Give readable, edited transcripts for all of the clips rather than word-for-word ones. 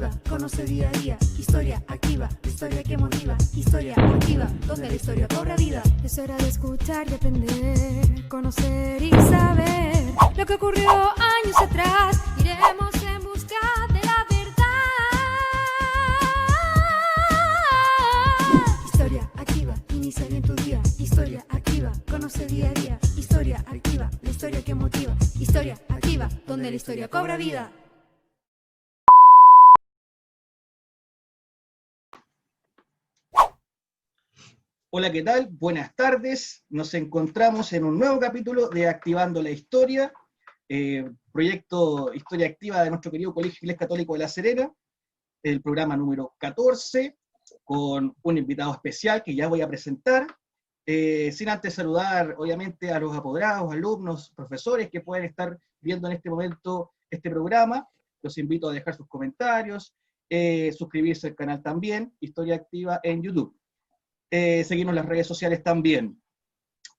activa, conoce día a día. Historia activa, la historia que motiva. Historia activa, donde la historia cobra vida. Es hora de escuchar y aprender, conocer y saber lo que ocurrió años atrás. Iremos en busca de la verdad. Historia activa, inicia bien tu día. Historia activa, conoce día a día. Historia activa, la historia que motiva. Historia activa, donde la historia cobra vida. Hola, ¿qué tal? Buenas tardes. Nos encontramos en un nuevo capítulo de Activando la Historia, proyecto Historia Activa de nuestro querido Colegio Inglés Católico de La Serena, el programa número 14, con un invitado especial que ya voy a presentar, sin antes saludar, obviamente, a los apoderados, alumnos, profesores que pueden estar viendo en este momento este programa. Los invito a dejar sus comentarios, suscribirse al canal también, Historia Activa en YouTube. Seguirnos en las redes sociales también.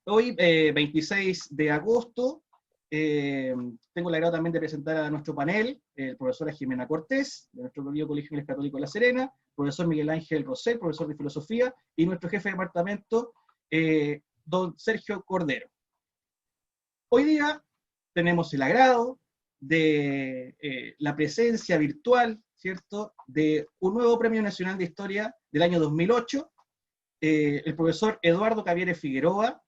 Hoy, 26 de agosto, tengo el agrado también de presentar a nuestro panel, el profesora Jimena Cortés, de nuestro querido Colegio Inglés Católico de La Serena, profesor Miguel Ángel Rosell, profesor de Filosofía, y nuestro jefe de departamento, don Sergio Cordero. Hoy día tenemos el agrado de la presencia virtual, ¿cierto?, de un nuevo Premio Nacional de Historia del año 2008, el profesor Eduardo Cavieres Figueroa,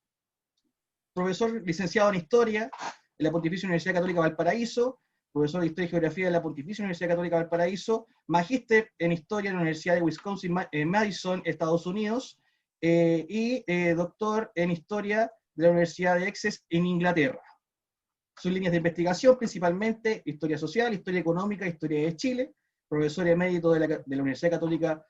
profesor licenciado en Historia de la Pontificia Universidad Católica Valparaíso, profesor de Historia y Geografía de la Pontificia Universidad Católica Valparaíso, magíster en Historia en la Universidad de Wisconsin, Madison, Estados Unidos, y doctor en Historia de la Universidad de Essex en Inglaterra. Sus líneas de investigación principalmente Historia Social, Historia Económica, Historia de Chile, profesor emérito de la Universidad Católica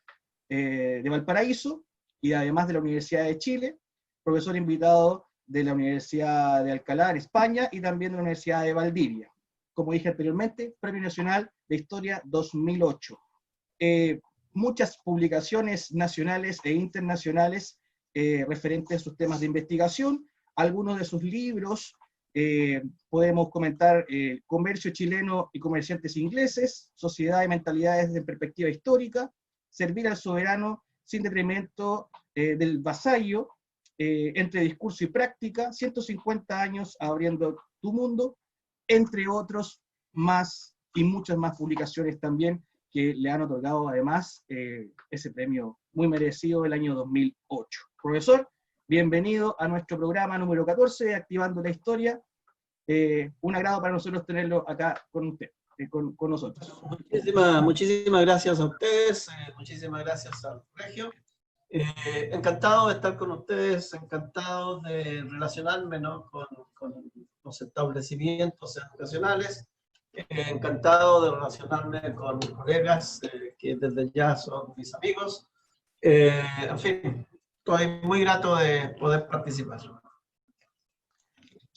de Valparaíso, y además de la Universidad de Chile, profesor invitado de la Universidad de Alcalá en España y también de la Universidad de Valdivia. Como dije anteriormente, Premio Nacional de Historia 2008. Muchas publicaciones nacionales e internacionales referentes a sus temas de investigación. Algunos de sus libros podemos comentar Comercio Chileno y Comerciantes Ingleses, Sociedad y Mentalidades en Perspectiva Histórica, Servir al Soberano sin detrimento del vasallo, entre discurso y práctica, 150 años abriendo tu mundo, entre otros más y muchas más publicaciones también que le han otorgado además ese premio muy merecido del año 2008. Profesor, bienvenido a nuestro programa número 14 de Activando la Historia. Un agrado para nosotros tenerlo acá con usted. Con nosotros. Muchísimas gracias a ustedes, muchísimas gracias al colegio. Encantado de estar con ustedes, encantado de relacionarme, ¿no?, con los establecimientos educacionales, encantado de relacionarme con mis colegas que desde ya son mis amigos. En fin, estoy muy grato de poder participar.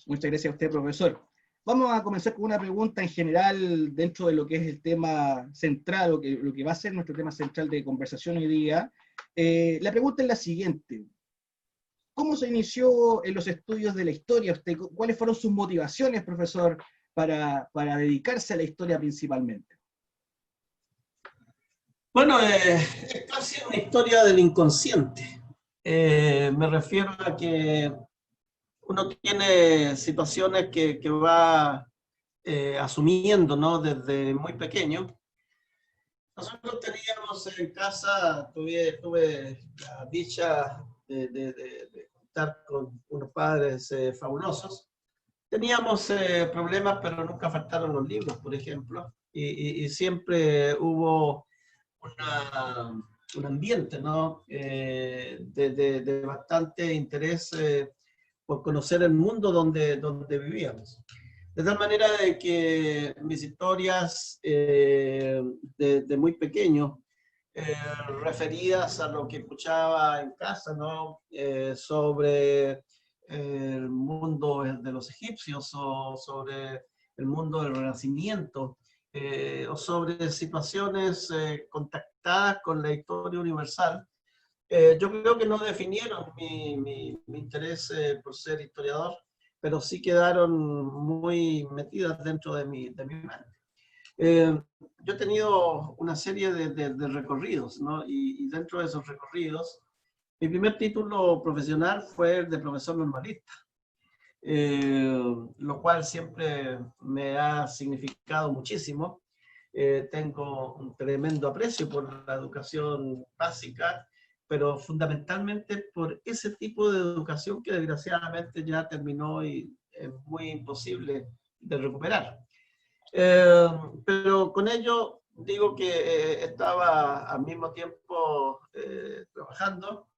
Muchas gracias a usted, profesor. Vamos a comenzar con una pregunta en general dentro de lo que es el tema central, lo que va a ser nuestro tema central de conversación hoy día. La pregunta es la siguiente. ¿Cómo se inició en los estudios de la historia usted? ¿Cuáles fueron sus motivaciones, profesor, para dedicarse a la historia principalmente? Bueno, es casi una historia del inconsciente. Me refiero a que uno tiene situaciones que va asumiendo, ¿no?, desde muy pequeño. Nosotros teníamos en casa, tuve la dicha de contar con unos padres fabulosos. Teníamos problemas, pero nunca faltaron los libros, por ejemplo, y siempre hubo un ambiente, ¿no?, de bastante interés por conocer el mundo donde vivíamos. De tal manera de que mis historias de muy pequeño, referidas a lo que escuchaba en casa, ¿no?, sobre el mundo de los egipcios o sobre el mundo del Renacimiento, o sobre situaciones contactadas con la historia universal, yo creo que no definieron mi interés por ser historiador, pero sí quedaron muy metidas dentro de mi mente. Yo he tenido una serie de recorridos, ¿no? Y dentro de esos recorridos, mi primer título profesional fue el de profesor normalista, lo cual siempre me ha significado muchísimo. Tengo un tremendo aprecio por la educación básica, pero fundamentalmente por ese tipo de educación que desgraciadamente ya terminó y es muy imposible de recuperar. Pero con ello digo que estaba al mismo tiempo trabajando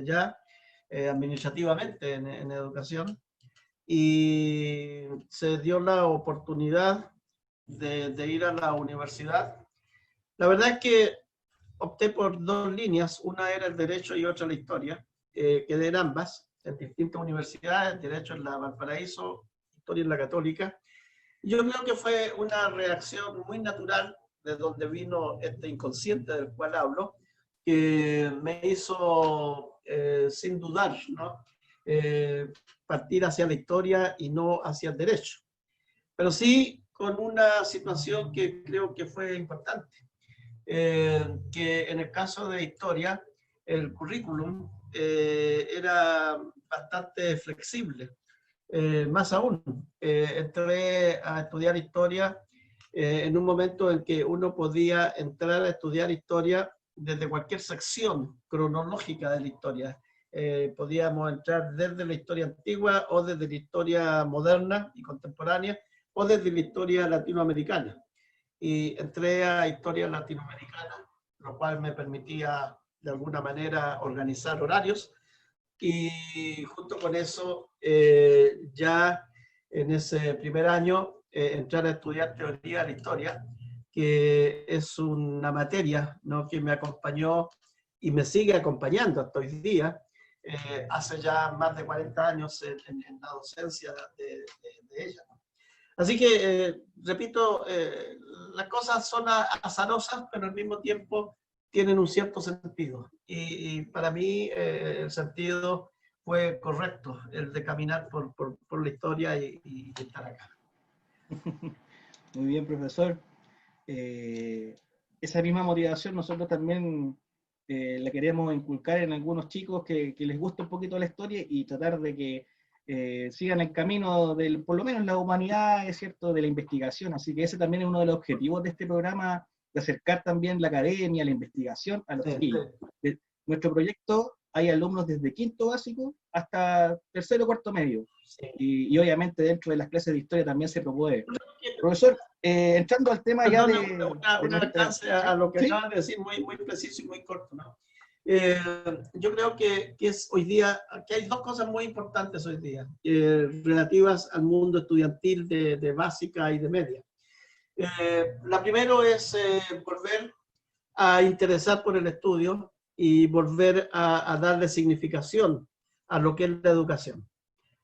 ya administrativamente en educación, y se dio la oportunidad de ir a la universidad. La verdad es que opté por dos líneas, una era el derecho y otra la historia. Quedé en ambas, en distintas universidades, derecho en la Valparaíso, historia en la Católica. Yo creo que fue una reacción muy natural de donde vino este inconsciente del cual hablo, que me hizo, sin dudar, ¿no? Partir hacia la historia y no hacia el derecho. Pero sí con una situación que creo que fue importante, que en el caso de historia, el currículum era bastante flexible. Más aún, entré a estudiar historia en un momento en que uno podía entrar a estudiar historia desde cualquier sección cronológica de la historia. Podíamos entrar desde la historia antigua o desde la historia moderna y contemporánea o desde la historia latinoamericana. Y entré a historia latinoamericana, lo cual me permitía de alguna manera organizar horarios. Y junto con eso, ya en ese primer año, entrar a estudiar teoría de la historia, que es una materia, ¿no?, que me acompañó y me sigue acompañando hasta hoy día, hace ya más de 40 años en la docencia de ella. Así que, repito, las cosas son azarosas, pero al mismo tiempo tienen un cierto sentido. Y para mí el sentido fue correcto, el de caminar por la historia y estar acá. Muy bien, profesor. Esa misma motivación nosotros también la queremos inculcar en algunos chicos que les gusta un poquito la historia y tratar de que sigan el camino del, por lo menos la humanidad, es cierto, de la investigación. Así que ese también es uno de los objetivos de este programa, de acercar también la academia, la investigación a los chiquillos. De nuestro proyecto hay alumnos desde quinto básico hasta tercero o cuarto medio. Sí. Y obviamente dentro de las clases de historia también se promueve. Profesor, entrando al tema ya de... Un alcance a lo que ¿sí? acabas de decir, muy preciso y muy corto, ¿no? Yo creo que es hoy día, que hay dos cosas muy importantes hoy día, relativas al mundo estudiantil de básica y de media. La primera es volver a interesar por el estudio y volver a darle significación a lo que es la educación.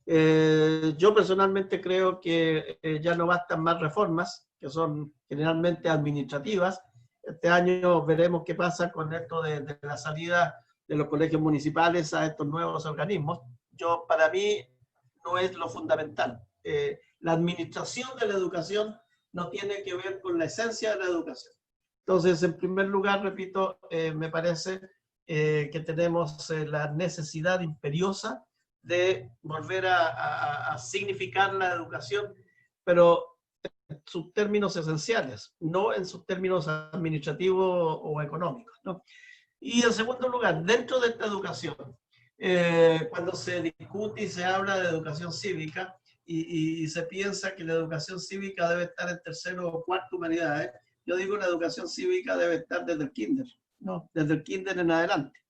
Yo personalmente creo que ya no bastan más reformas, que son generalmente administrativas. Este año veremos qué pasa con esto de la salida de los colegios municipales a estos nuevos organismos. Para mí no es lo fundamental. La administración de la educación no tiene que ver con la esencia de la educación. Entonces, en primer lugar, repito, me parece que tenemos la necesidad imperiosa de volver a significar la educación, pero en sus términos esenciales, no en sus términos administrativos o económicos, ¿no? Y en segundo lugar, dentro de esta educación, cuando se discute y se habla de educación cívica y se piensa que la educación cívica debe estar en tercero o cuarto humanidades, yo digo la educación cívica debe estar desde el kinder, ¿no? Desde el kinder en adelante.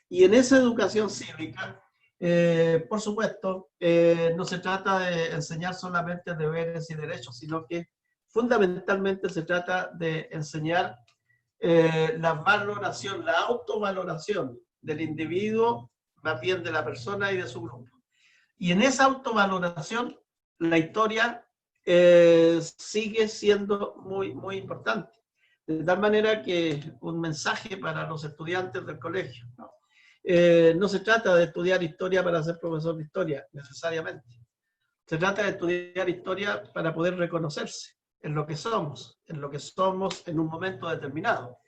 Y en esa educación cívica, por supuesto, no se trata de enseñar solamente deberes y derechos, sino que fundamentalmente se trata de enseñar la valoración, la autovaloración del individuo, más bien de la persona y de su grupo. Y en esa autovaloración, la historia sigue siendo muy importante. De tal manera que un mensaje para los estudiantes del colegio, ¿no? No se trata de estudiar historia para ser profesor de historia, necesariamente. Se trata de estudiar historia para poder reconocerse, en lo que somos en un momento determinado,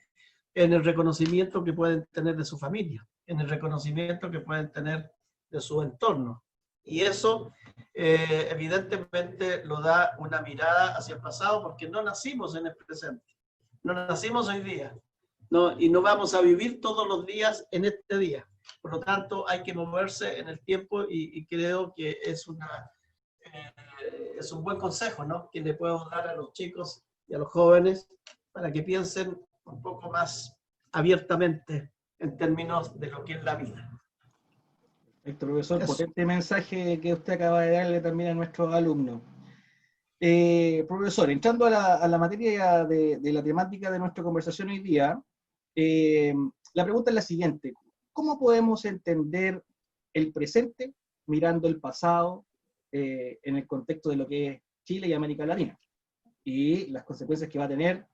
en el reconocimiento que pueden tener de su familia, en el reconocimiento que pueden tener de su entorno. Y eso evidentemente lo da una mirada hacia el pasado, porque no nacimos en el presente, no nacimos hoy día, ¿no? Y no vamos a vivir todos los días en este día. Por lo tanto, hay que moverse en el tiempo y creo que es un buen consejo, ¿no?, que le puedo dar a los chicos y a los jóvenes para que piensen un poco más abiertamente en términos de lo que es la vida. Perfecto, profesor, Eso. potente mensaje que usted acaba de darle también a nuestros alumnos. Profesor, entrando a la materia de la temática de nuestra conversación hoy día, la pregunta es la siguiente: ¿cómo podemos entender el presente mirando el pasado en el contexto de lo que es Chile y América Latina y las consecuencias que va a tener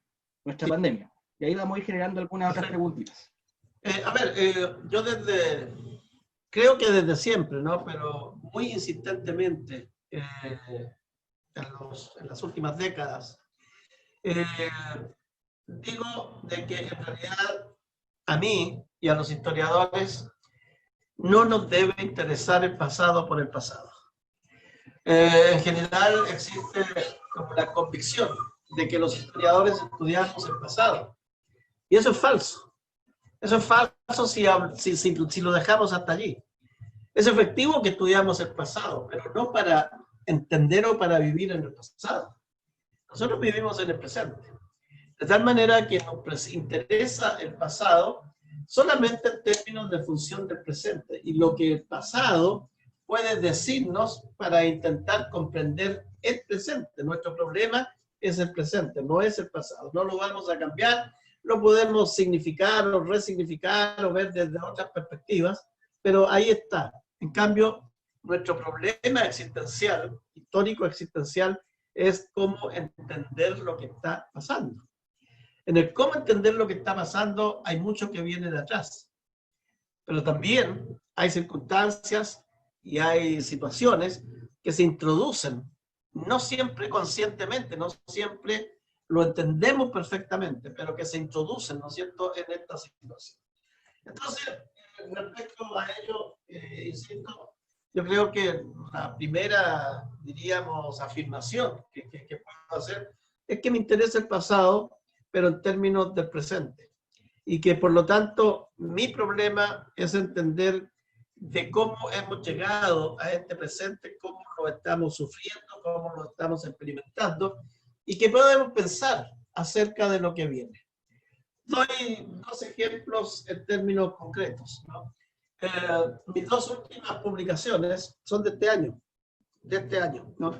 nuestra pandemia? Y ahí vamos a ir generando algunas otras preguntitas. Yo creo que desde siempre, ¿no?, pero muy insistentemente en las últimas décadas, digo de que en realidad a mí y a los historiadores no nos debe interesar el pasado por el pasado. En general existe como la convicción de que los historiadores estudiamos el pasado. Y eso es falso. Eso es falso si lo dejamos hasta allí. Es efectivo que estudiamos el pasado, pero no para entender o para vivir en el pasado. Nosotros vivimos en el presente. De tal manera que nos interesa el pasado solamente en términos de función del presente. Y lo que el pasado puede decirnos para intentar comprender el presente. Nuestro problema es el presente, no es el pasado. No lo vamos a cambiar, lo podemos significar o resignificar o ver desde otras perspectivas, pero ahí está. En cambio, nuestro problema existencial, histórico existencial, es cómo entender lo que está pasando. En el cómo entender lo que está pasando hay mucho que viene de atrás, pero también hay circunstancias y hay situaciones que se introducen, no siempre conscientemente, no siempre lo entendemos perfectamente, pero que se introducen, ¿no es cierto?, en esta situación. Entonces, respecto a ello, insisto, yo creo que la primera, diríamos, afirmación que puedo hacer es que me interesa el pasado, pero en términos del presente. Y que, por lo tanto, mi problema es entender de cómo hemos llegado a este presente, cómo lo estamos sufriendo, cómo lo estamos experimentando, y que podemos pensar acerca de lo que viene. Doy dos ejemplos en términos concretos, ¿no? Mis dos últimas publicaciones son de este año, ¿no?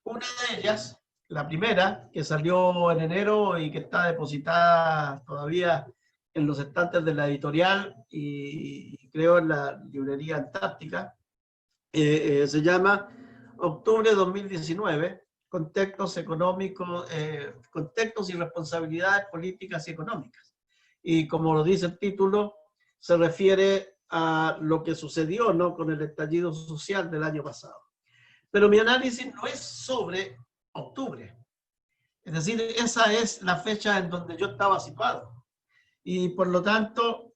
Una de ellas, la primera, que salió en enero y que está depositada todavía en los estantes de la editorial y creo en la librería Antártica, se llama Octubre 2019, contextos económicos, contextos y responsabilidades políticas y económicas. Y como lo dice el título, se refiere a lo que sucedió, ¿no?, con el estallido social del año pasado. Pero mi análisis no es sobre octubre. Es decir, esa es la fecha en donde yo estaba situado. Y por lo tanto,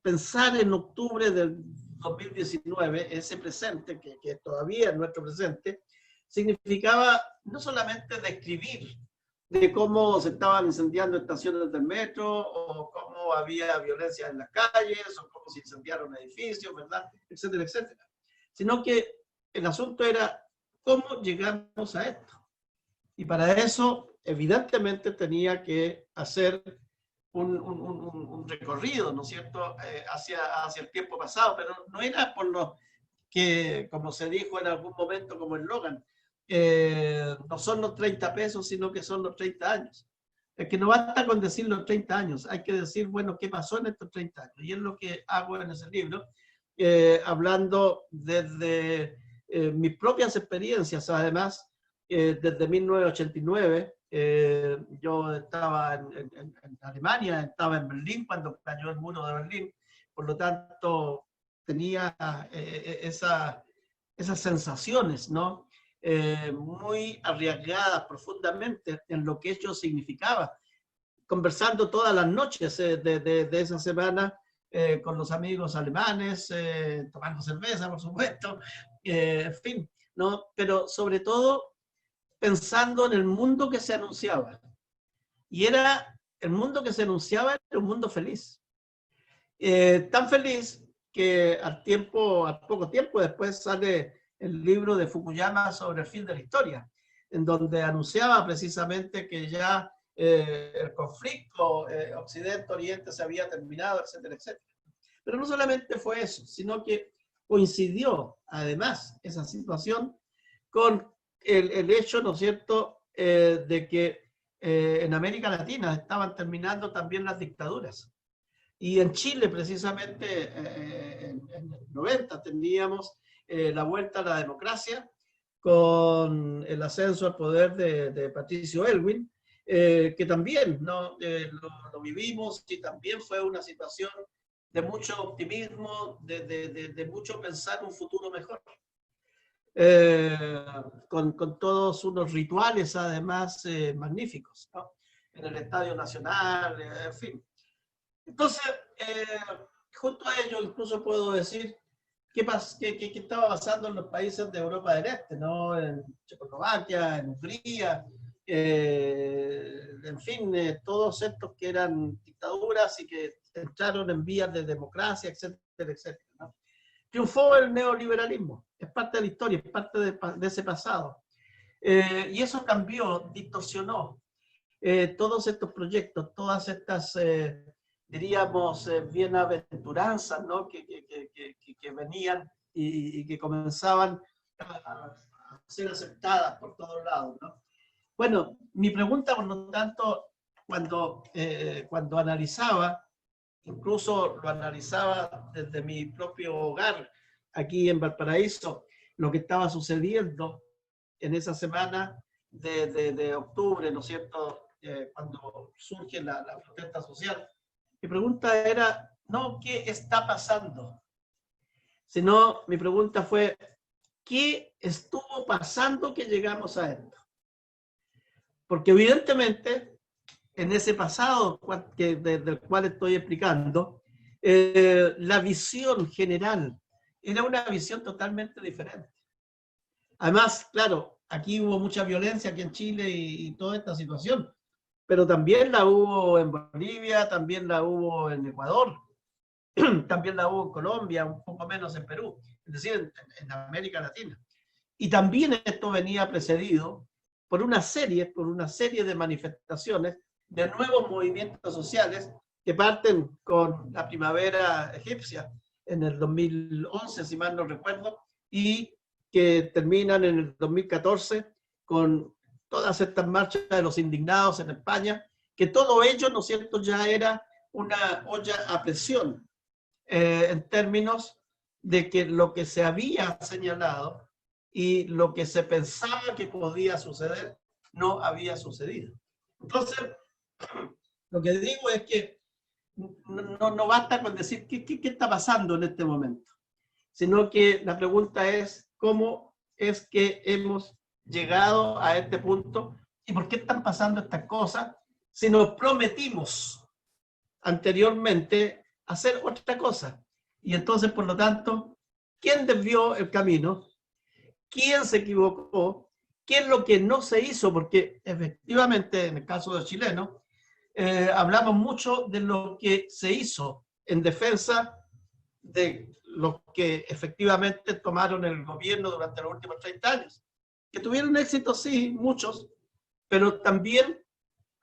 pensar en octubre del 2019, ese presente, que todavía es nuestro presente, significaba no solamente describir de cómo se estaban incendiando estaciones del metro, o cómo había violencia en las calles, o cómo se incendiaron edificios, ¿verdad?, etcétera, etcétera. Sino que el asunto era cómo llegamos a esto. Y para eso, evidentemente, tenía que hacer un recorrido, ¿no es cierto?, hacia el tiempo pasado, pero no era por lo que, como se dijo en algún momento como eslogan, no son los 30 pesos, sino que son los 30 años. Es que no basta con decir los 30 años, hay que decir, bueno, ¿qué pasó en estos 30 años? Y es lo que hago en ese libro, hablando desde mis propias experiencias, además, desde 1989, yo estaba en Alemania, estaba en Berlín cuando cayó el muro de Berlín, por lo tanto tenía esas sensaciones, ¿no?, muy arriesgadas profundamente en lo que ello significaba, conversando todas las noches de esa semana con los amigos alemanes, tomando cerveza, por supuesto, en fin, ¿no? Pero sobre todo pensando en el mundo que se anunciaba. Y el mundo que se anunciaba era un mundo feliz. Tan feliz que al poco tiempo después sale el libro de Fukuyama sobre el fin de la historia, en donde anunciaba precisamente que ya el conflicto Occidente-Oriente se había terminado, etcétera, etcétera. Pero no solamente fue eso, sino que coincidió además esa situación con el hecho, ¿no es cierto?, de que en América Latina estaban terminando también las dictaduras. Y en Chile, precisamente, en el 90 teníamos la vuelta a la democracia con el ascenso al poder de Patricio Aylwin, que también ¿no? Lo vivimos y también fue una situación de mucho optimismo, de mucho pensar un futuro mejor. Con todos unos rituales además magníficos, ¿no? En el Estadio Nacional, en fin. Entonces, junto a ello, incluso puedo decir qué estaba pasando en los países de Europa del Este, ¿no? En Checoslovaquia, en Hungría, en fin, todos estos que eran dictaduras y que entraron en vías de democracia, etcétera, etcétera, ¿no? Triunfó el neoliberalismo, es parte de la historia, es parte de ese pasado. Y eso cambió, distorsionó todos estos proyectos, todas estas, diríamos, bienaventuranzas, ¿no? que venían y que comenzaban a ser aceptadas por todos lados, ¿no? Bueno, mi pregunta, por lo tanto, cuando analizaba, incluso lo analizaba desde mi propio hogar, aquí en Valparaíso, lo que estaba sucediendo en esa semana de octubre, ¿no es cierto?, cuando surge la protesta social. Mi pregunta era, no ¿qué está pasando?, sino mi pregunta fue, ¿qué estuvo pasando que llegamos a esto? Porque evidentemente, en ese pasado del cual estoy explicando, la visión general era una visión totalmente diferente. Además, claro, aquí hubo mucha violencia aquí en Chile y toda esta situación, pero también la hubo en Bolivia, también la hubo en Ecuador, también la hubo en Colombia, un poco menos en Perú, es decir, en América Latina. Y también esto venía precedido por una serie de manifestaciones de nuevos movimientos sociales que parten con la primavera egipcia en el 2011, si mal no recuerdo, y que terminan en el 2014 con todas estas marchas de los indignados en España, que todo ello, ¿no es cierto?, ya era una olla a presión en términos de que lo que se había señalado y lo que se pensaba que podía suceder no había sucedido. Entonces, lo que digo es que no basta con decir qué está pasando en este momento, sino que la pregunta es cómo es que hemos llegado a este punto y por qué están pasando estas cosas si nos prometimos anteriormente hacer otra cosa. Y entonces, por lo tanto, ¿quién desvió el camino? ¿Quién se equivocó? ¿Qué es lo que no se hizo? Porque efectivamente, en el caso de los chilenos, hablamos mucho de lo que se hizo en defensa de los que efectivamente tomaron el gobierno durante los últimos 30 años. Que tuvieron éxito, sí, muchos, pero también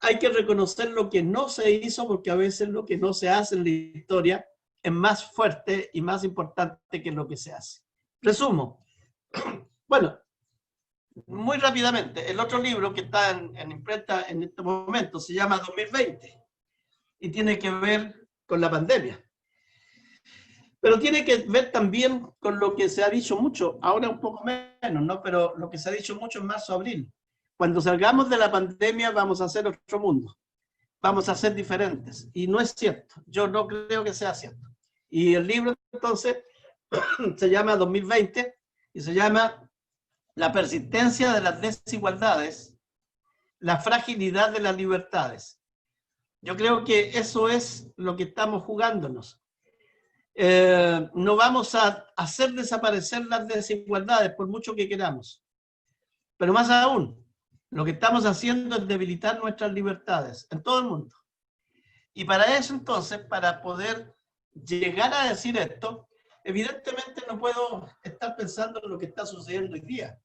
hay que reconocer lo que no se hizo, porque a veces lo que no se hace en la historia es más fuerte y más importante que lo que se hace. Resumo. Bueno, muy rápidamente, el otro libro que está en imprenta en este momento se llama 2020 y tiene que ver con la pandemia. Pero tiene que ver también con lo que se ha dicho mucho, ahora un poco menos, ¿no? Pero lo que se ha dicho mucho en marzo-abril. Cuando salgamos de la pandemia vamos a hacer otro mundo, vamos a ser diferentes. Y no es cierto, yo no creo que sea cierto. Y el libro entonces se llama 2020 y se llama la persistencia de las desigualdades, la fragilidad de las libertades. Yo creo que eso es lo que estamos jugándonos. No vamos a hacer desaparecer las desigualdades por mucho que queramos. Pero más aún, lo que estamos haciendo es debilitar nuestras libertades en todo el mundo. Y para eso entonces, para poder llegar a decir esto, evidentemente no puedo estar pensando en lo que está sucediendo hoy día.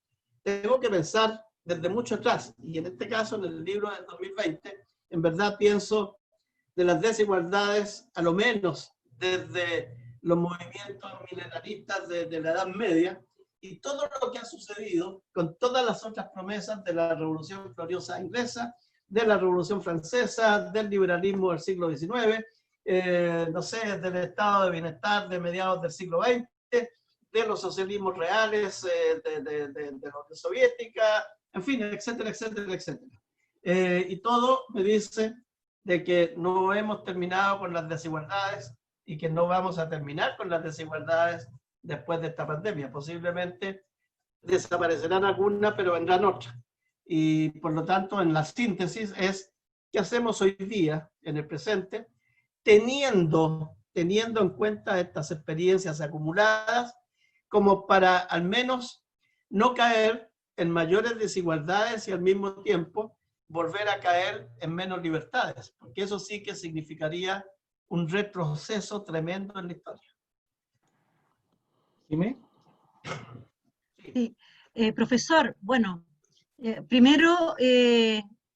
Tengo que pensar desde mucho atrás. Y en este caso, en el libro del 2020, en verdad pienso de las desigualdades, a lo menos desde los movimientos milenaristas de la Edad Media, y todo lo que ha sucedido con todas las otras promesas de la Revolución Gloriosa Inglesa, de la Revolución Francesa, del liberalismo del siglo XIX, no sé, del estado de bienestar de mediados del siglo XX, de los socialismos reales, de la Unión Soviética, en fin, etcétera, etcétera, etcétera. Y todo me dice de que no hemos terminado con las desigualdades y que no vamos a terminar con las desigualdades después de esta pandemia. Posiblemente desaparecerán algunas, pero vendrán otras. Y por lo tanto, en la síntesis es, ¿qué hacemos hoy día, en el presente, teniendo en cuenta estas experiencias acumuladas, como para al menos no caer en mayores desigualdades y al mismo tiempo volver a caer en menos libertades? Porque eso sí que significaría un retroceso tremendo en la historia. Dime. Sí. Profesor, bueno, primero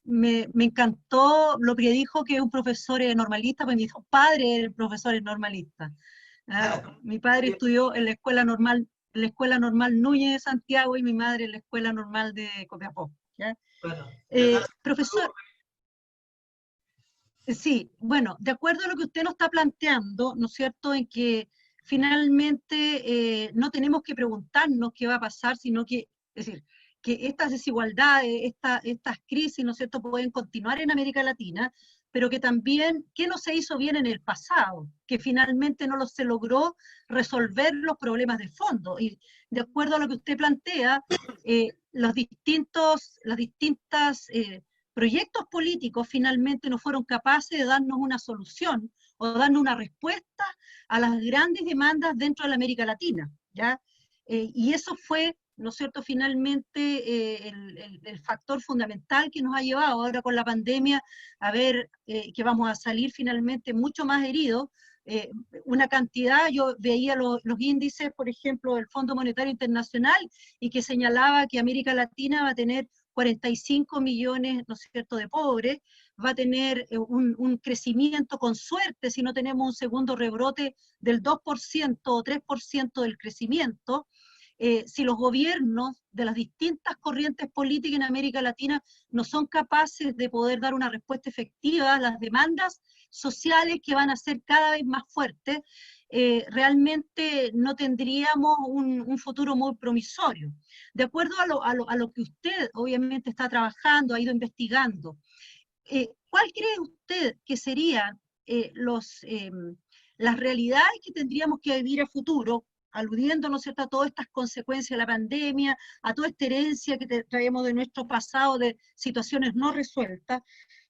me encantó lo que dijo, que un profesor normalista, pues mi padre era el profesor normalista. Mi padre estudió en la escuela normal Núñez de Santiago y mi madre en la escuela normal de Copiapó. ¿Ya? Bueno, profesor, sí, bueno, de acuerdo a lo que usted nos está planteando, ¿no es cierto?, en que finalmente no tenemos que preguntarnos qué va a pasar, sino que, es decir, que estas desigualdades, estas crisis, ¿no es cierto?, pueden continuar en América Latina, pero que también, ¿qué no se hizo bien en el pasado? Que finalmente no se logró resolver los problemas de fondo. Y de acuerdo a lo que usted plantea, los distintos proyectos políticos finalmente no fueron capaces de darnos una solución o darnos una respuesta a las grandes demandas dentro de la América Latina, ¿ya? Y eso fue, ¿no es cierto?, finalmente el factor fundamental que nos ha llevado ahora con la pandemia a ver que vamos a salir finalmente mucho más heridos. Una cantidad, yo veía los índices, por ejemplo, del Fondo Monetario Internacional, y que señalaba que América Latina va a tener 45 millones, ¿no es cierto?, de pobres, va a tener un crecimiento con suerte, si no tenemos un segundo rebrote, del 2% o 3% del crecimiento. Si los gobiernos de las distintas corrientes políticas en América Latina no son capaces de poder dar una respuesta efectiva a las demandas sociales que van a ser cada vez más fuertes, realmente no tendríamos un futuro muy promisorio. De acuerdo a lo que usted obviamente está trabajando, ha ido investigando, ¿cuál cree usted que serían las realidades que tendríamos que vivir a futuro, aludiendo, ¿no es cierto?, a todas estas consecuencias de la pandemia, a toda esta herencia que traemos de nuestro pasado de situaciones no resueltas?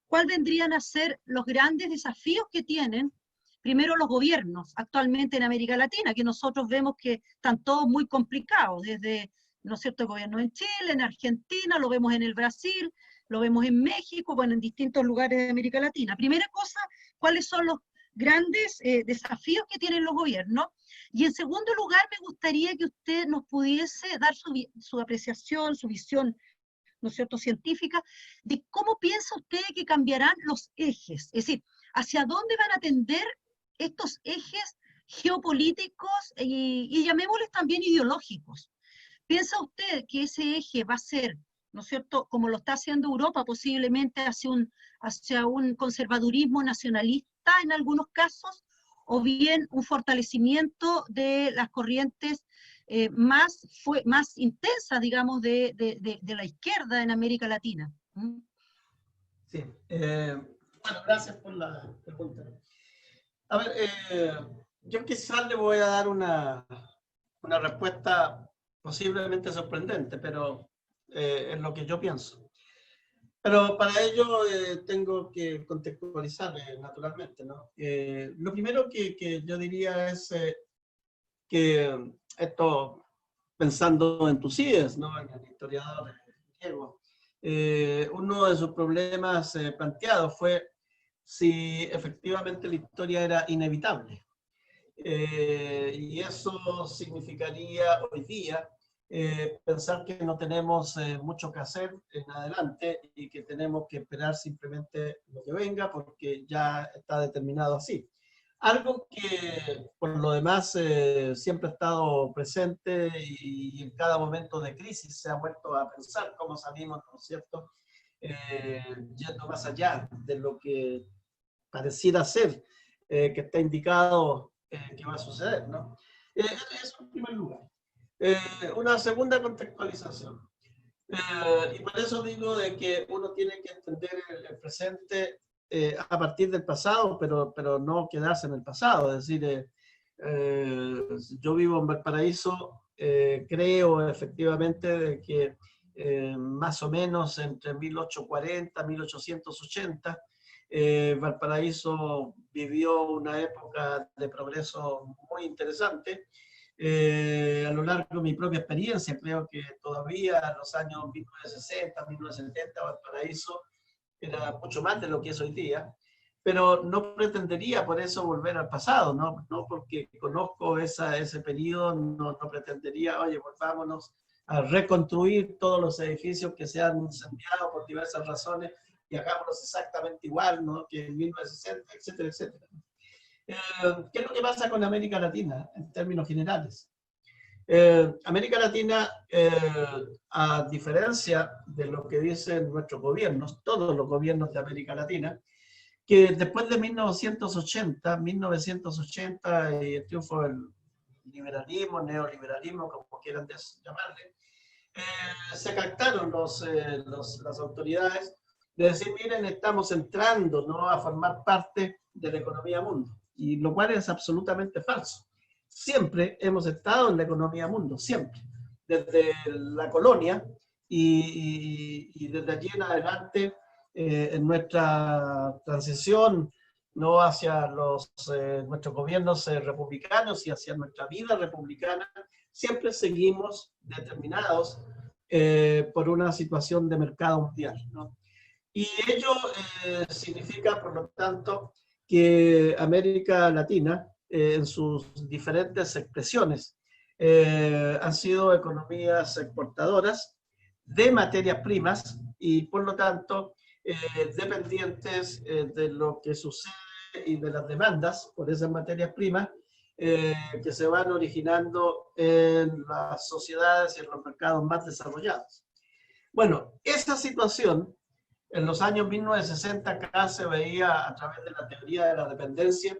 ¿Cuáles vendrían a ser los grandes desafíos que tienen, primero, los gobiernos actualmente en América Latina, que nosotros vemos que están todos muy complicados, desde, ¿no es cierto?, el gobierno en Chile, en Argentina, lo vemos en el Brasil, lo vemos en México, bueno, en distintos lugares de América Latina? Primera cosa, ¿cuáles son los grandes desafíos que tienen los gobiernos? Y en segundo lugar, me gustaría que usted nos pudiese dar su apreciación, su visión, ¿no es cierto?, científica, de cómo piensa usted que cambiarán los ejes, es decir, hacia dónde van a tender estos ejes geopolíticos y llamémosles también ideológicos. ¿Piensa usted que ese eje va a ser, ¿no es cierto?, como lo está haciendo Europa, posiblemente hacia un conservadurismo nacionalista en algunos casos, o bien un fortalecimiento de las corrientes más intensas, digamos, de la izquierda en América Latina? Sí, bueno, gracias por la pregunta. A ver, yo quizás le voy a dar una respuesta posiblemente sorprendente, pero es lo que yo pienso. Pero para ello tengo que contextualizar naturalmente, ¿no? Lo primero que yo diría es que esto, pensando en Tucídides, ¿no? En el historiador griego, uno de sus problemas planteados fue si efectivamente la historia era inevitable. Y eso significaría hoy día pensar que no tenemos mucho que hacer en adelante y que tenemos que esperar simplemente lo que venga porque ya está determinado así. Algo que por lo demás siempre ha estado presente y en cada momento de crisis se ha vuelto a pensar cómo salimos, ¿no es cierto? Yendo más allá de lo que pareciera ser que está indicado que va a suceder, ¿no? Eso en primer lugar. Una segunda contextualización. Y por eso digo de que uno tiene que entender el presente a partir del pasado, pero no quedarse en el pasado. Es decir, yo vivo en Valparaíso, creo efectivamente de que más o menos entre 1840 y 1880, Valparaíso vivió una época de progreso muy interesante. A lo largo de mi propia experiencia, creo que todavía en los años 1960, 1970, Valparaíso era mucho más de lo que es hoy día, pero no pretendería por eso volver al pasado, no, no porque conozco ese periodo, no pretendería, oye, volvámonos a reconstruir todos los edificios que se han incendiado por diversas razones y hagámoslos exactamente igual, ¿no? Que en 1960, etcétera, etcétera. ¿Qué es lo que pasa con América Latina en términos generales? América Latina, a diferencia de lo que dicen nuestros gobiernos, todos los gobiernos de América Latina, que después de 1980 y el triunfo del liberalismo, neoliberalismo, como quieran llamarle, se captaron las autoridades de decir, miren, estamos entrando, ¿no?, a formar parte de la economía mundo, y lo cual es absolutamente falso. Siempre hemos estado en la economía mundo, siempre, desde la colonia y desde allí en adelante en nuestra transición, no hacia nuestros gobiernos republicanos y hacia nuestra vida republicana, siempre seguimos determinados por una situación de mercado mundial, ¿no? Y ello significa, por lo tanto, que América Latina, en sus diferentes expresiones, han sido economías exportadoras de materias primas y, por lo tanto, dependientes de lo que sucede y de las demandas por esas materias primas que se van originando en las sociedades y en los mercados más desarrollados. Bueno, esa situación en los años 1960 acá se veía a través de la teoría de la dependencia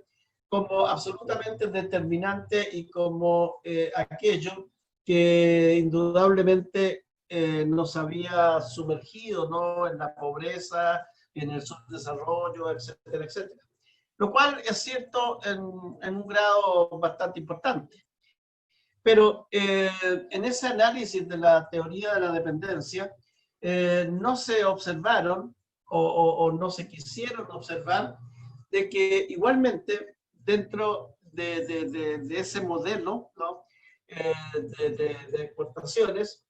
como absolutamente determinante y como aquello que indudablemente nos había sumergido, ¿no?, en la pobreza, en el subdesarrollo, etcétera, etcétera. Lo cual es cierto en un grado bastante importante. Pero en ese análisis de la teoría de la dependencia, no se observaron o no se quisieron observar de que igualmente dentro de ese modelo, ¿no?, de exportaciones,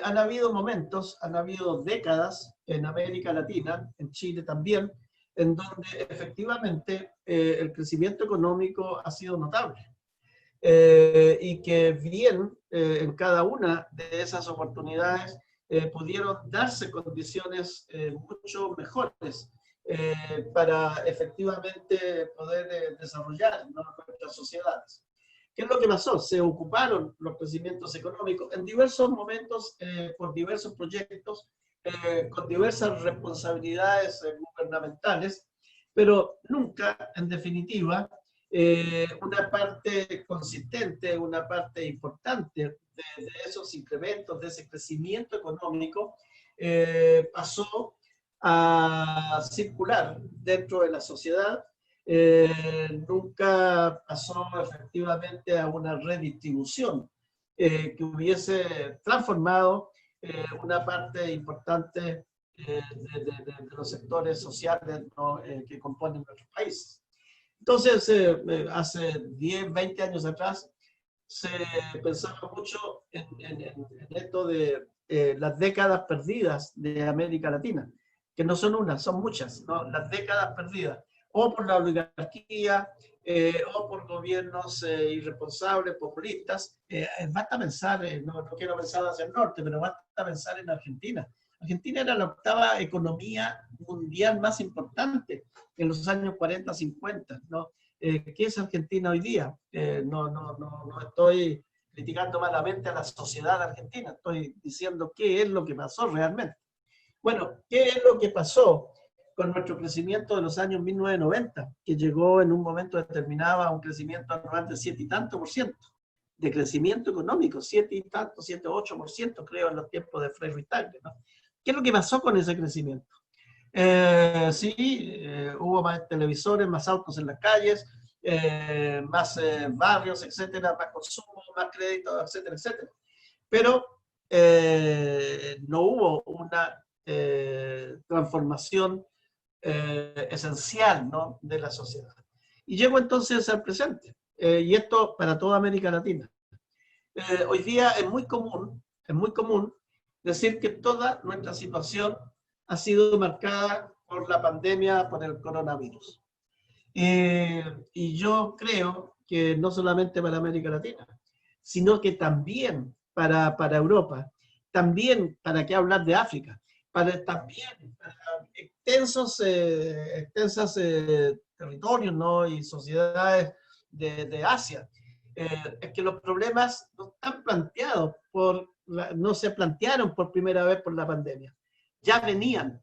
han habido momentos, han habido décadas en América Latina, en Chile también, en donde efectivamente el crecimiento económico ha sido notable. Y que bien en cada una de esas oportunidades pudieron darse condiciones mucho mejores para efectivamente poder desarrollar, ¿no?, nuestras sociedades. ¿Qué es lo que pasó? Se ocuparon los crecimientos económicos en diversos momentos por diversos proyectos, con diversas responsabilidades gubernamentales, pero nunca, en definitiva, una parte consistente, una parte importante de esos incrementos, de ese crecimiento económico, pasó a circular dentro de la sociedad, nunca pasó efectivamente a una redistribución que hubiese transformado una parte importante de los sectores sociales, ¿no? Que componen nuestros países. Entonces, hace 10, 20 años atrás, se pensaba mucho en esto de las décadas perdidas de América Latina, que no son unas, son muchas, ¿no? Las décadas perdidas, o por la oligarquía, o por gobiernos irresponsables, populistas. Basta pensar, no quiero pensar hacia el norte, pero basta pensar en Argentina. Argentina era la octava economía mundial más importante en los años 40, 50, ¿no? ¿Qué es Argentina hoy día? No estoy criticando malamente a la sociedad argentina, estoy diciendo qué es lo que pasó realmente. Bueno, ¿qué es lo que pasó con nuestro crecimiento de los años 1990, que llegó en un momento determinado a un crecimiento anual de 7 y tanto % de crecimiento económico, 7 y tanto, 7, 8%, creo, en los tiempos de Frei Ruiz-Tagle, ¿no? ¿Qué es lo que pasó con ese crecimiento? Hubo más televisores, más autos en las calles, más barrios, etcétera, más consumo, más crédito, etcétera, etcétera. Pero no hubo una transformación esencial, ¿no?, de la sociedad. Y llego entonces al presente, y esto para toda América Latina. Hoy día es muy común decir que toda nuestra situación ha sido marcada por la pandemia, por el coronavirus. Y yo creo que no solamente para América Latina, sino que también para Europa, también para qué hablar de África, también para extensos territorios, ¿no?, y sociedades de Asia. Es que los problemas no están planteados no se plantearon por primera vez por la pandemia, ya venían,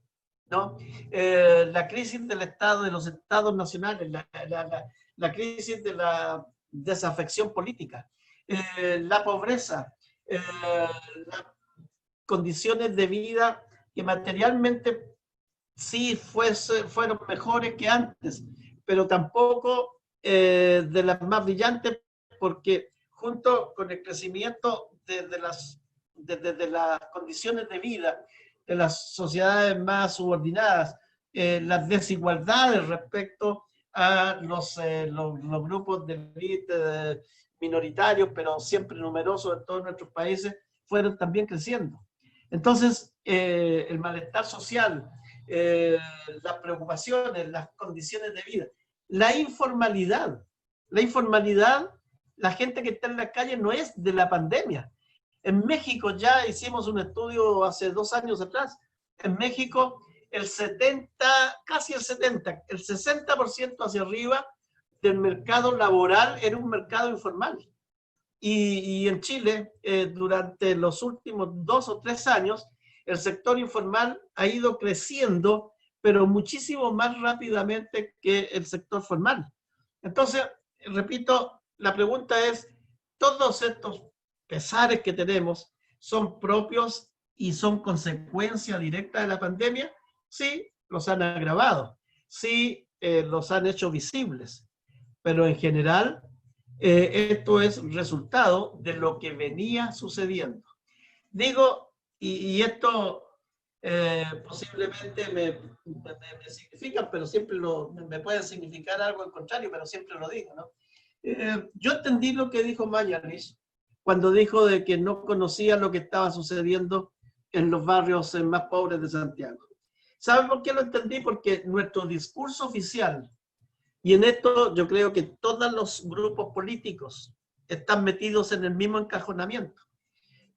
¿no? La crisis del Estado, de los estados nacionales, la crisis de la desafección política, la pobreza, las condiciones de vida que materialmente sí fueron mejores que antes, pero tampoco de las más brillantes, porque junto con el crecimiento de las condiciones de vida de las sociedades más subordinadas, las desigualdades respecto a los grupos de élite minoritarios, pero siempre numerosos en todos nuestros países, fueron también creciendo. Entonces, el malestar social, las preocupaciones, las condiciones de vida, la informalidad, la gente que está en la calle no es de la pandemia. En México ya hicimos un estudio hace 2 años atrás. En México el 60% hacia arriba del mercado laboral era un mercado informal. Y en Chile, durante los últimos 2 o 3 años, el sector informal ha ido creciendo, pero muchísimo más rápidamente que el sector formal. Entonces, repito, la pregunta es, ¿todos estos pesares que tenemos son propios y son consecuencia directa de la pandemia? Sí, los han agravado, sí, los han hecho visibles, pero en general esto es resultado de lo que venía sucediendo. Digo, y esto posiblemente me significan, pero siempre me pueden significar algo al contrario, pero siempre lo digo, ¿no? Yo entendí lo que dijo Mañalich cuando dijo de que no conocía lo que estaba sucediendo en los barrios más pobres de Santiago. ¿Saben por qué lo entendí? Porque nuestro discurso oficial, y en esto yo creo que todos los grupos políticos están metidos en el mismo encajonamiento.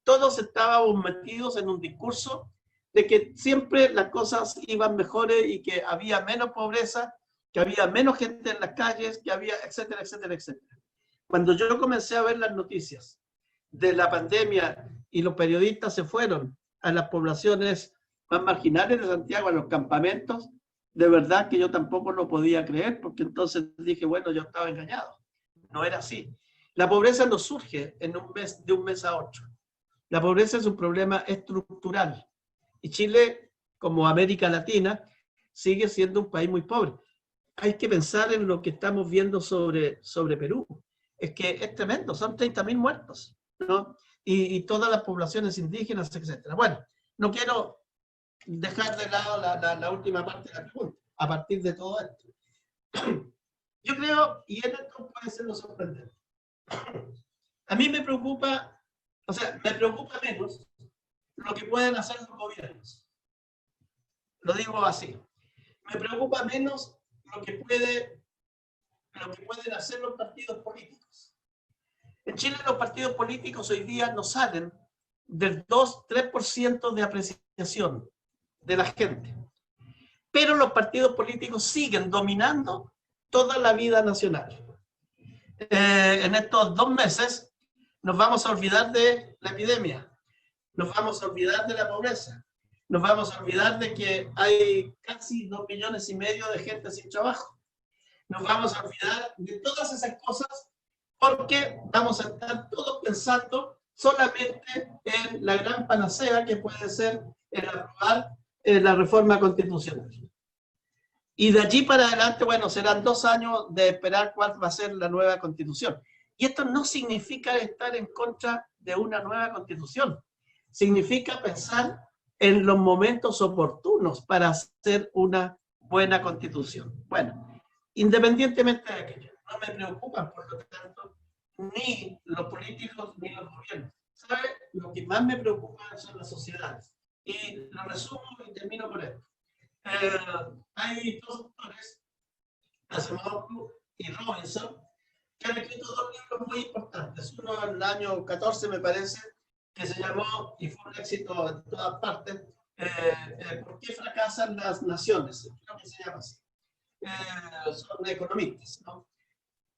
Todos estábamos metidos en un discurso de que siempre las cosas iban mejores y que había menos pobreza, que había menos gente en las calles, que había, etcétera, etcétera, etcétera. Cuando yo comencé a ver las noticias de la pandemia y los periodistas se fueron a las poblaciones más marginales de Santiago, a los campamentos, de verdad que yo tampoco lo podía creer, porque entonces dije, bueno, yo estaba engañado. No era así. La pobreza no surge en de un mes a otro. La pobreza es un problema estructural. Y Chile, como América Latina, sigue siendo un país muy pobre. Hay que pensar en lo que estamos viendo sobre Perú. Es que es tremendo, son 30.000 muertos. ¿no? Y todas las poblaciones indígenas, etc. Bueno, no quiero dejar de lado la última parte de la pregunta, a partir de todo esto. Yo creo, y en esto puede ser lo sorprendente, a mí me preocupa, o sea, me preocupa menos lo que pueden hacer los gobiernos. Lo digo así. Me preocupa menos lo que pueden hacer los partidos políticos. En Chile los partidos políticos hoy día no salen del 2-3% de apreciación de la gente. Pero los partidos políticos siguen dominando toda la vida nacional. En estos 2 meses nos vamos a olvidar de la epidemia, nos vamos a olvidar de la pobreza, nos vamos a olvidar de que hay casi 2,5 millones de gente sin trabajo. Nos vamos a olvidar de todas esas cosas porque vamos a estar todos pensando solamente en la gran panacea que puede ser el aprobar la reforma constitucional. Y de allí para adelante, bueno, serán 2 años de esperar cuál va a ser la nueva constitución. Y esto no significa estar en contra de una nueva constitución. Significa pensar en los momentos oportunos para hacer una buena constitución. Bueno, independientemente de aquello, no me preocupan, por lo tanto, ni los políticos ni los gobiernos. ¿Sabe? Lo que más me preocupa son las sociedades. Y lo resumo y termino por esto. Hay 2 autores, Acemoglu y Robinson, que han escrito 2 libros muy importantes. Uno en el año 14, me parece, que se llamó, y fue un éxito en todas partes, ¿por qué fracasan las naciones? Creo que se llama así. Son economistas, ¿no?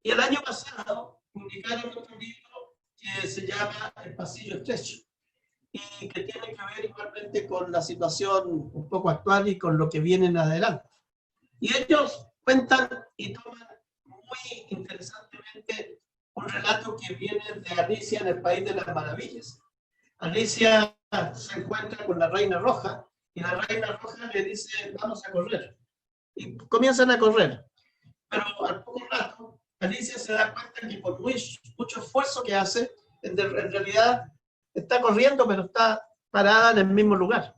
Y el año pasado publicaron otro libro que se llama El pasillo estrecho, y que tiene que ver igualmente con la situación un poco actual y con lo que viene en adelante. Y ellos cuentan y toman muy interesantemente un relato que viene de Alicia en el País de las Maravillas. Alicia se encuentra con la Reina Roja y la Reina Roja le dice, vamos a correr. Y comienzan a correr. Pero al poco rato, Alicia se da cuenta que por mucho esfuerzo que hace, en realidad está corriendo, pero está parada en el mismo lugar.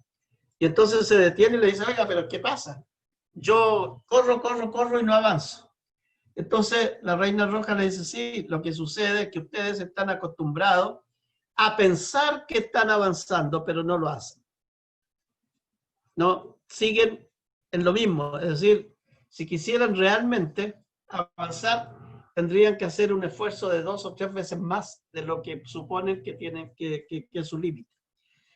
Y entonces se detiene y le dice, oiga, pero ¿qué pasa? Yo corro y no avanzo. Entonces la Reina Roja le dice, sí, lo que sucede es que ustedes están acostumbrados a pensar que están avanzando, pero no lo hacen. No, siguen en lo mismo. Es decir, si quisieran realmente avanzar, tendrían que hacer un esfuerzo de 2 o 3 veces más de lo que suponen que tienen que es su límite.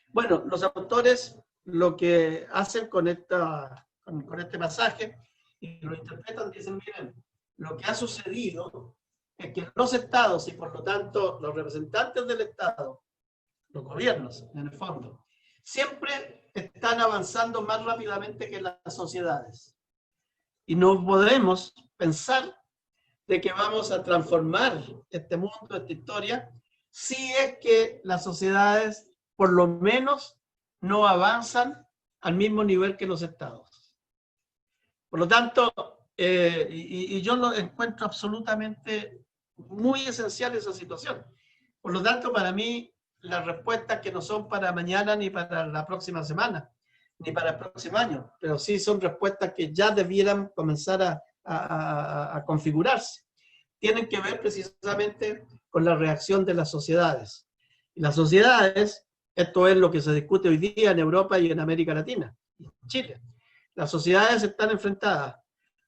Bueno, los autores lo que hacen con este pasaje, y lo interpretan, dicen, miren, lo que ha sucedido es que los estados y por lo tanto los representantes del estado, los gobiernos en el fondo, siempre están avanzando más rápidamente que las sociedades. Y no podemos pensar de que vamos a transformar este mundo, esta historia, si es que las sociedades por lo menos no avanzan al mismo nivel que los estados. Por lo tanto, y yo lo encuentro absolutamente muy esencial esa situación. Por lo tanto, para mí, las respuestas que no son para mañana ni para la próxima semana, ni para el próximo año, pero sí son respuestas que ya debieran comenzar a configurarse. Tienen que ver precisamente con la reacción de las sociedades. Y las sociedades, esto es lo que se discute hoy día en Europa y en América Latina, y en Chile. Las sociedades están enfrentadas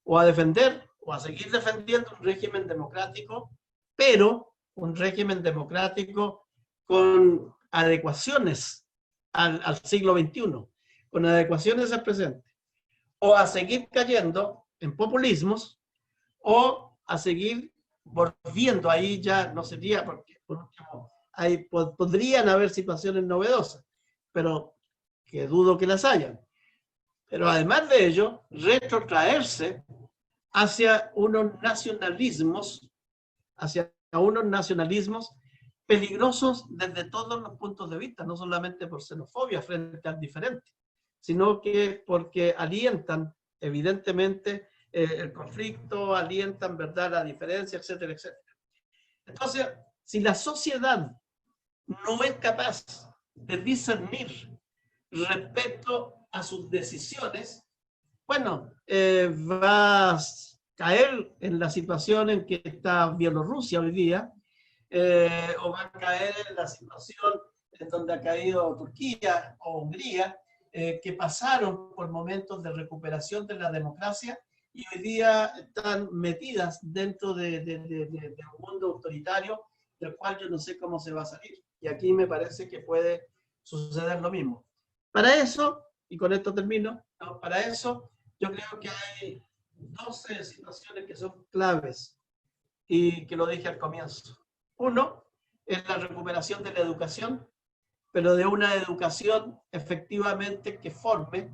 o a defender o a seguir defendiendo un régimen democrático, pero un régimen democrático con adecuaciones al siglo XXI, con adecuaciones al presente, o a seguir cayendo en populismos, o a seguir volviendo, ahí ya no sería, porque por último, ahí podrían haber situaciones novedosas, pero que dudo que las hayan. Pero además de ello, retrotraerse hacia unos nacionalismos peligrosos desde todos los puntos de vista, no solamente por xenofobia frente al diferente, sino que porque alientan evidentemente el conflicto, alientan, ¿verdad?, la diferencia, etcétera, etcétera. Entonces, si la sociedad no es capaz de discernir respecto a sus decisiones, bueno, va a caer en la situación en que está Bielorrusia hoy día, o va a caer en la situación en donde ha caído Turquía o Hungría, que pasaron por momentos de recuperación de la democracia y hoy día están metidas dentro de un mundo autoritario del cual yo no sé cómo se va a salir. Y aquí me parece que puede suceder lo mismo. Para eso, y con esto termino, ¿no? Para eso yo creo que hay 12 situaciones que son claves y que lo dije al comienzo. Uno es la recuperación de la educación, pero de una educación efectivamente que forme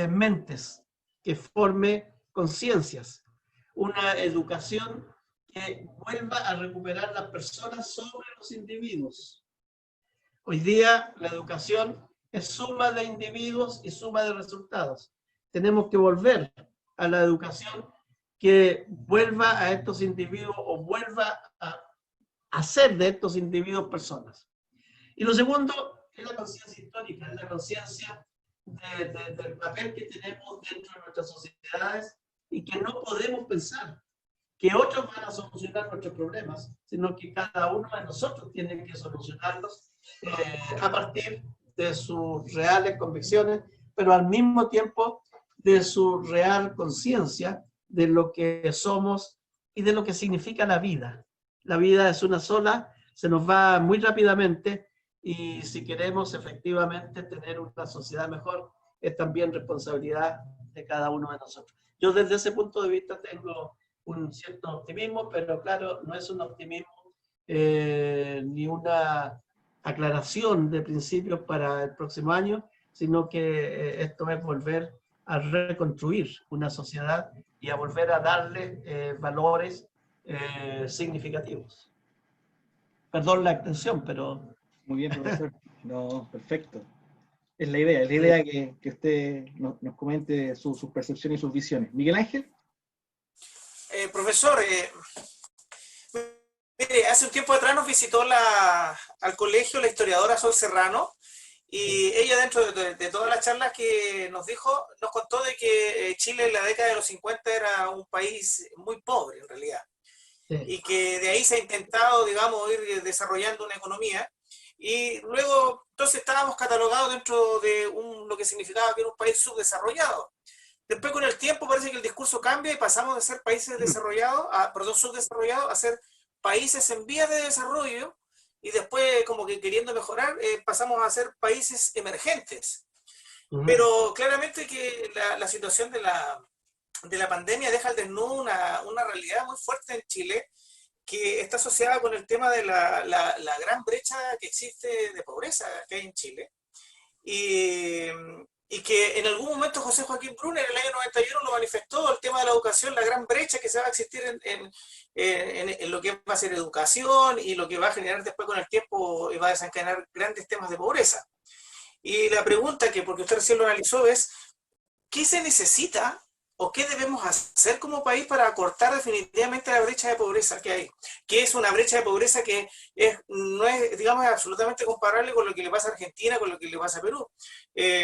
mentes, que forme conciencias, una educación que vuelva a recuperar las personas sobre los individuos. Hoy día la educación es suma de individuos y suma de resultados. Tenemos que volver a la educación que vuelva a estos individuos o vuelva a hacer de estos individuos personas. Y lo segundo es la conciencia histórica, es la conciencia del papel que tenemos dentro de nuestras sociedades y que no podemos pensar que otros van a solucionar nuestros problemas, sino que cada uno de nosotros tiene que solucionarlos a partir de sus reales convicciones, pero al mismo tiempo de su real conciencia de lo que somos y de lo que significa la vida. La vida es una sola, se nos va muy rápidamente y si queremos efectivamente tener una sociedad mejor, es también responsabilidad de cada uno de nosotros. Yo desde ese punto de vista tengo un cierto optimismo, pero claro, no es un optimismo ni una aclaración de principios para el próximo año, sino que esto es volver a reconstruir una sociedad y a volver a darle valores significativos. Perdón la extensión, pero... Muy bien, profesor. No, perfecto. Es la idea que usted nos comente sus percepciones y sus visiones. Miguel Ángel. Profesor, mire, hace un tiempo atrás nos visitó al colegio la historiadora Sol Serrano y ella dentro de todas las charlas que nos dijo, nos contó de que Chile en la década de los 50 era un país muy pobre en realidad. Sí. Y que de ahí se ha intentado, digamos, ir desarrollando una economía y luego entonces estábamos catalogados dentro de lo que significaba que era un país subdesarrollado. Después con el tiempo parece que el discurso cambia y pasamos de ser países desarrollados, subdesarrollados a ser países en vías de desarrollo y después como que queriendo mejorar pasamos a ser países emergentes. Pero claramente que la situación de la pandemia deja al desnudo una realidad muy fuerte en Chile que está asociada con el tema de la gran brecha que existe de pobreza que hay en Chile. Y que en algún momento José Joaquín Brunner en el año 91 lo manifestó, el tema de la educación, la gran brecha que se va a existir en lo que va a ser educación y lo que va a generar después con el tiempo y va a desencadenar grandes temas de pobreza. Y la pregunta que, porque usted recién lo analizó, es ¿qué se necesita o qué debemos hacer como país para acortar definitivamente la brecha de pobreza que hay? Que es una brecha de pobreza que no es, digamos, absolutamente comparable con lo que le pasa a Argentina, con lo que le pasa a Perú.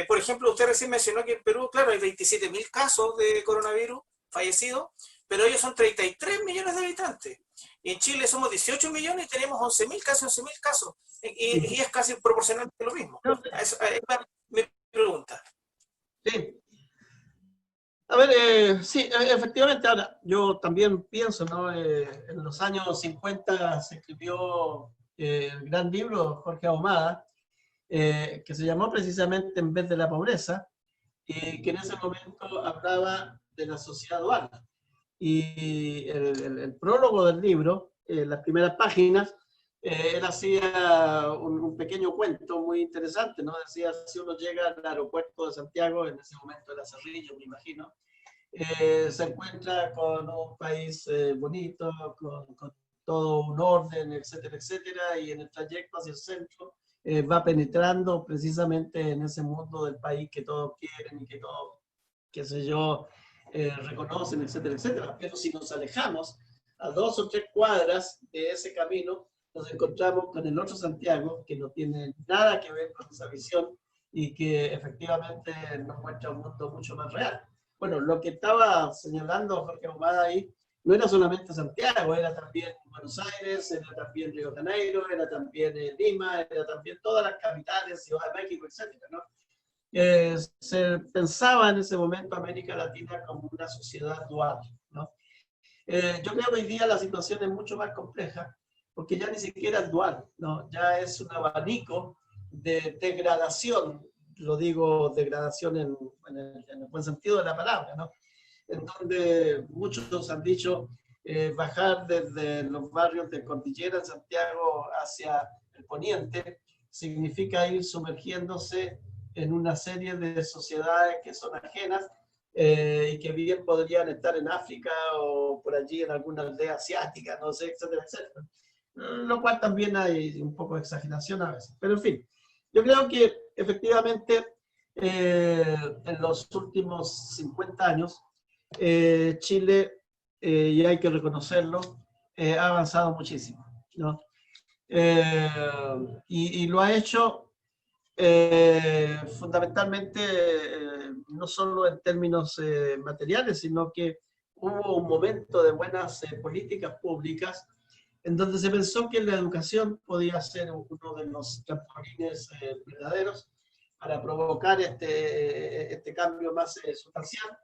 Por ejemplo, usted recién mencionó que en Perú, claro, hay 27.000 casos de coronavirus fallecidos, pero ellos son 33 millones de habitantes. Y en Chile somos 18 millones y tenemos 11.000 casos, 11.000 casos. Y es casi proporcionalmente lo mismo. Esa es mi pregunta. Sí. A ver, sí, efectivamente, ahora, yo también pienso, ¿no? En los años 50 se escribió el gran libro Jorge Ahumada, que se llamó precisamente En vez de la pobreza, y que en ese momento hablaba de la sociedad dual. Y el prólogo del libro, las primeras páginas, él hacía un pequeño cuento muy interesante, ¿no? Decía, si uno llega al aeropuerto de Santiago, en ese momento era Cerrillo, me imagino, se encuentra con un país bonito, con todo un orden, etcétera, etcétera, y en el trayecto hacia el centro va penetrando precisamente en ese mundo del país que todos quieren y que todos, qué sé yo, reconocen, etcétera, etcétera. Pero si nos alejamos a 2 o 3 cuadras de ese camino, nos encontramos con el otro Santiago, que no tiene nada que ver con esa visión y que efectivamente nos muestra un mundo mucho más real. Bueno, lo que estaba señalando Jorge Ahumada ahí no era solamente Santiago, era también Buenos Aires, era también Río de Janeiro, era también Lima, era también todas las capitales, Ciudad de México, etc., ¿no? Se pensaba en ese momento América Latina como una sociedad dual, ¿no? Yo creo que hoy día la situación es mucho más compleja, porque ya ni siquiera es dual, ¿no? Ya es un abanico de degradación, lo digo degradación en el buen sentido de la palabra, ¿no? En donde muchos han dicho bajar desde los barrios de Cordillera en Santiago hacia el poniente significa ir sumergiéndose en una serie de sociedades que son ajenas y que bien podrían estar en África o por allí en alguna aldea asiática, no sé, etcétera, etcétera. Lo cual también hay un poco de exageración a veces. Pero en fin, yo creo que efectivamente en los últimos 50 años Chile, y hay que reconocerlo, ha avanzado muchísimo, ¿no? Y lo ha hecho fundamentalmente no solo en términos materiales, sino que hubo un momento de buenas políticas públicas en donde se pensó que la educación podía ser uno de los trampolines verdaderos para provocar este cambio más sustancial,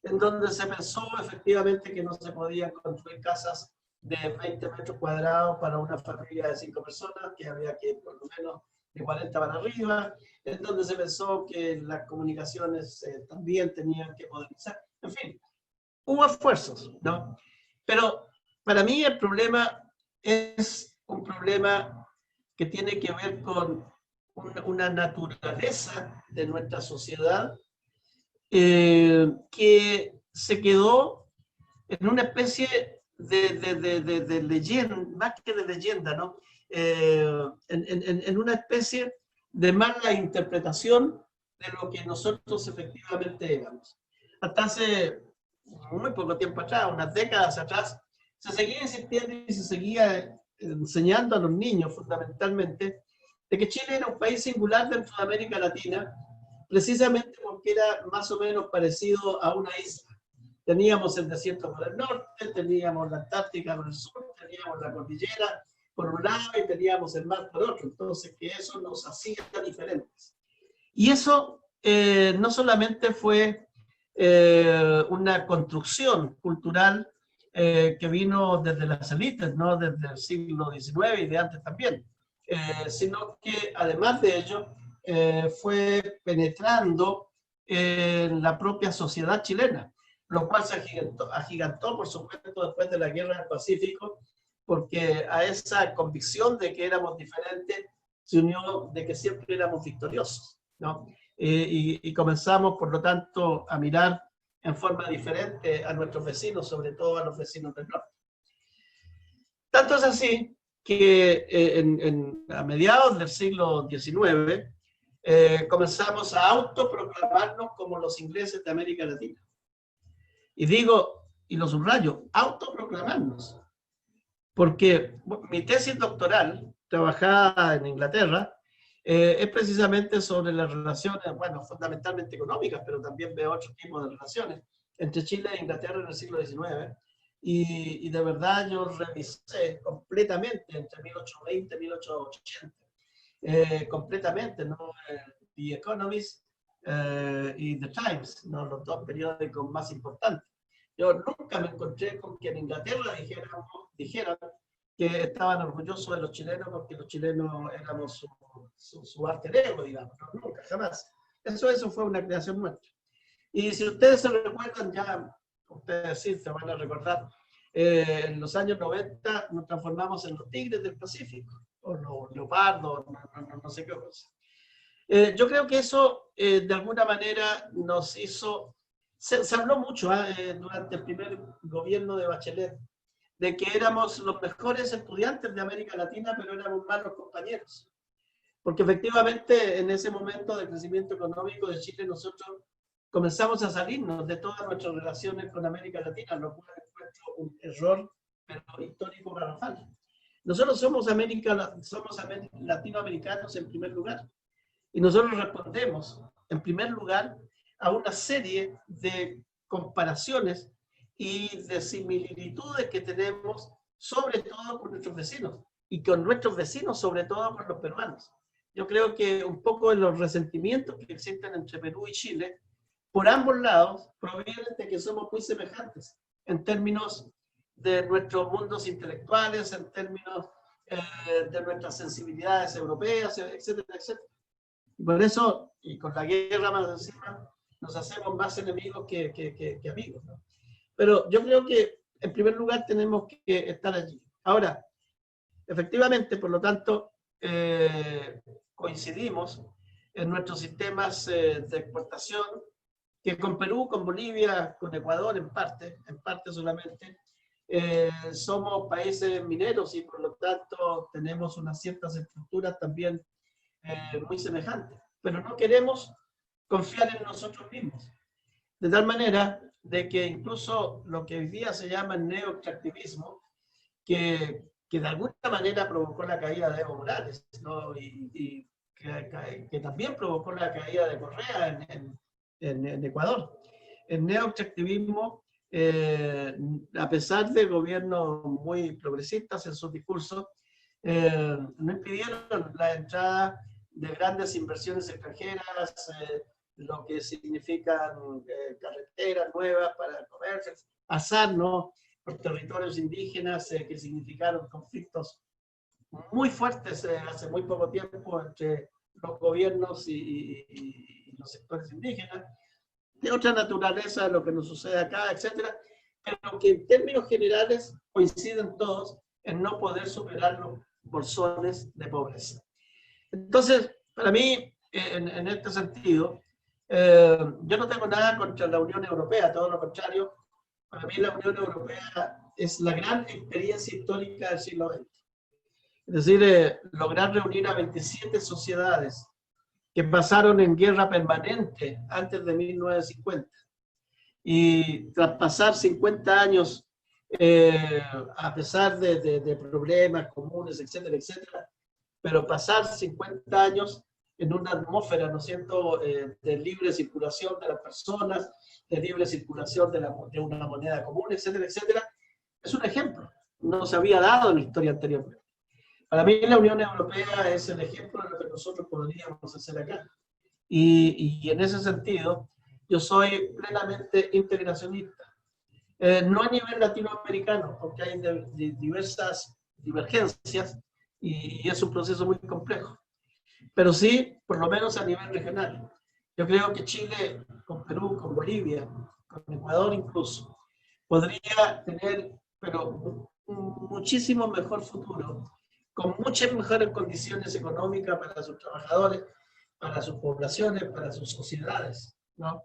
en donde se pensó efectivamente que no se podían construir casas de 20 metros cuadrados para una familia de 5 personas, que había que ir por lo menos de 40 para arriba, en donde se pensó que las comunicaciones también tenían que modernizar. En fin, hubo esfuerzos, ¿no? Pero para mí el problema es un problema que tiene que ver con una naturaleza de nuestra sociedad que se quedó en una especie de leyenda, más que de leyenda, ¿no? En una especie de mala interpretación de lo que nosotros efectivamente éramos. Hasta hace muy poco tiempo atrás, unas décadas atrás, se seguía insistiendo y se seguía enseñando a los niños fundamentalmente de que Chile era un país singular dentro de América Latina, precisamente porque era más o menos parecido a una isla. Teníamos el desierto por el norte, teníamos la Antártica por el sur, teníamos la cordillera por un lado y teníamos el mar por otro. Entonces, que eso nos hacía diferentes. Y eso no solamente fue una construcción cultural que vino desde las élites, ¿no? Desde el siglo XIX y de antes también, sino que además de ello fue penetrando en la propia sociedad chilena, lo cual se agigantó, por supuesto, después de la Guerra del Pacífico, porque a esa convicción de que éramos diferentes se unió de que siempre éramos victoriosos, ¿no? Y comenzamos, por lo tanto, a mirar en forma diferente a nuestros vecinos, sobre todo a los vecinos del norte. Tanto es así que a mediados del siglo XIX comenzamos a autoproclamarnos como los ingleses de América Latina. Y digo, y lo subrayo, autoproclamarnos. Porque mi tesis doctoral, trabajada en Inglaterra, es precisamente sobre las relaciones, bueno, fundamentalmente económicas, pero también veo otro tipo de relaciones entre Chile e Inglaterra en el siglo XIX. Y de verdad yo revisé completamente entre 1820 y 1880, completamente, ¿no? The Economist y The Times, ¿no? Los dos periódicos más importantes. Yo nunca me encontré con que en Inglaterra dijeran que estaban orgullosos de los chilenos porque los chilenos éramos su arte ego, digamos. No, nunca, jamás. Eso fue una creación nuestra. Y si ustedes se recuerdan, ya ustedes sí se van a recordar, en los años 90 nos transformamos en los tigres del Pacífico, o los leopardos, no sé qué cosa. Yo creo que eso de alguna manera nos hizo, se habló mucho durante el primer gobierno de Bachelet, de que éramos los mejores estudiantes de América Latina, pero éramos malos compañeros. Porque efectivamente en ese momento de crecimiento económico de Chile nosotros comenzamos a salirnos de todas nuestras relaciones con América Latina, lo cual fue un error, pero histórico garrafal. Nosotros somos latinoamericanos en primer lugar. Y nosotros respondemos, en primer lugar, a una serie de comparaciones y de similitudes que tenemos, sobre todo con nuestros vecinos, y con nuestros vecinos, sobre todo con los peruanos. Yo creo que un poco de los resentimientos que existen entre Perú y Chile, por ambos lados, provienen de que somos muy semejantes en términos de nuestros mundos intelectuales, en términos de nuestras sensibilidades europeas, etcétera, etcétera. Y por eso, y con la guerra más encima, nos hacemos más enemigos que amigos, ¿no? Pero yo creo que, en primer lugar, tenemos que estar allí. Ahora, efectivamente, por lo tanto, coincidimos en nuestros sistemas de exportación, que con Perú, con Bolivia, con Ecuador en parte solamente, somos países mineros y por lo tanto tenemos unas ciertas estructuras también muy semejantes. Pero no queremos confiar en nosotros mismos. De tal manera de que incluso lo que hoy día se llama el neoextractivismo, que de alguna manera provocó la caída de Evo Morales, ¿no? y que también provocó la caída de Correa en Ecuador. El neoextractivismo, a pesar de gobiernos muy progresistas en sus discursos, no impidieron la entrada de grandes inversiones extranjeras, lo que significan carreteras nuevas para comercio, pasar, ¿no?, por territorios indígenas que significaron conflictos muy fuertes hace muy poco tiempo entre los gobiernos y los sectores indígenas, de otra naturaleza de lo que nos sucede acá, etcétera, pero que en términos generales coinciden todos en no poder superar los bolsones de pobreza. Entonces, para mí, en este sentido, yo no tengo nada contra la Unión Europea, todo lo contrario. Para mí la Unión Europea es la gran experiencia histórica del siglo XX. Es decir, lograr reunir a 27 sociedades que pasaron en guerra permanente antes de 1950 y tras pasar 50 años, a pesar de problemas comunes, etcétera, etcétera, pero pasar 50 años en una atmósfera, ¿no es cierto?, de libre circulación de las personas, de libre circulación de una moneda común, etcétera, etcétera, es un ejemplo. No se había dado en la historia anterior. Para mí la Unión Europea es el ejemplo de lo que nosotros podríamos hacer acá. Y en ese sentido, yo soy plenamente integracionista. No a nivel latinoamericano, porque hay diversas divergencias y es un proceso muy complejo. Pero sí, por lo menos a nivel regional. Yo creo que Chile, con Perú, con Bolivia, con Ecuador incluso, podría tener pero un muchísimo mejor futuro, con muchas mejores condiciones económicas para sus trabajadores, para sus poblaciones, para sus sociedades, ¿no?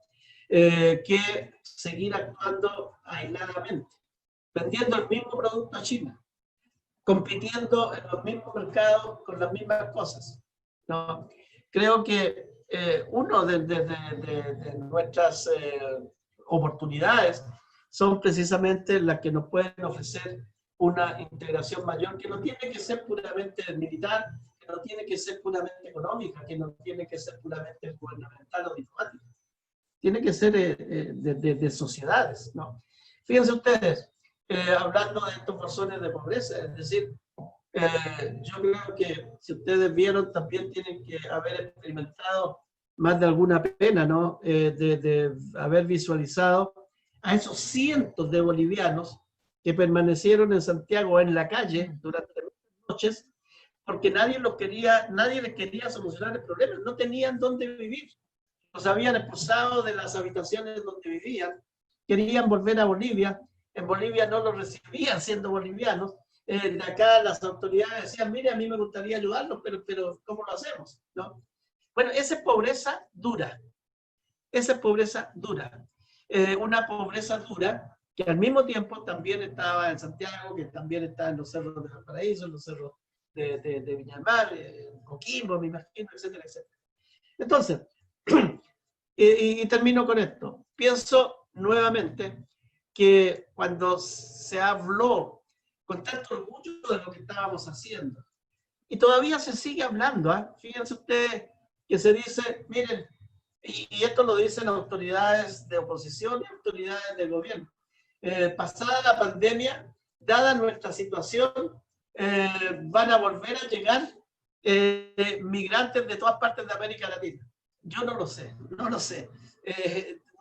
Que seguir actuando aisladamente, vendiendo el mismo producto a China, compitiendo en los mismos mercados con las mismas cosas, ¿no? Creo que una de nuestras oportunidades son precisamente las que nos pueden ofrecer una integración mayor, que no tiene que ser puramente militar, que no tiene que ser puramente económica, que no tiene que ser puramente gubernamental o diplomática. Tiene que ser de sociedades, ¿no? Fíjense ustedes, hablando de estos bolsones de pobreza, es decir, yo creo que si ustedes vieron, también tienen que haber experimentado más de alguna pena, ¿no? De haber visualizado a esos cientos de bolivianos que permanecieron en Santiago en la calle durante noches, porque nadie les quería solucionar el problema, no tenían dónde vivir. Los habían expulsado de las habitaciones donde vivían, querían volver a Bolivia, en Bolivia no los recibían siendo bolivianos, de acá las autoridades decían, mire, a mí me gustaría ayudarlos, pero ¿cómo lo hacemos?, ¿no? Bueno, esa es pobreza dura, esa es pobreza dura. Una pobreza dura que al mismo tiempo también estaba en Santiago, que también está en los cerros de Valparaíso, en los cerros de Viña del Mar, Coquimbo, me imagino, etcétera, etcétera. Entonces, y termino con esto. Pienso nuevamente que cuando se habló con tanto orgullo de lo que estábamos haciendo. Y todavía se sigue hablando, ¿eh? Fíjense ustedes que se dice, miren, y esto lo dicen autoridades de oposición y autoridades de gobierno. Pasada la pandemia, dada nuestra situación, van a volver a llegar migrantes de todas partes de América Latina. Yo no lo sé, no lo sé.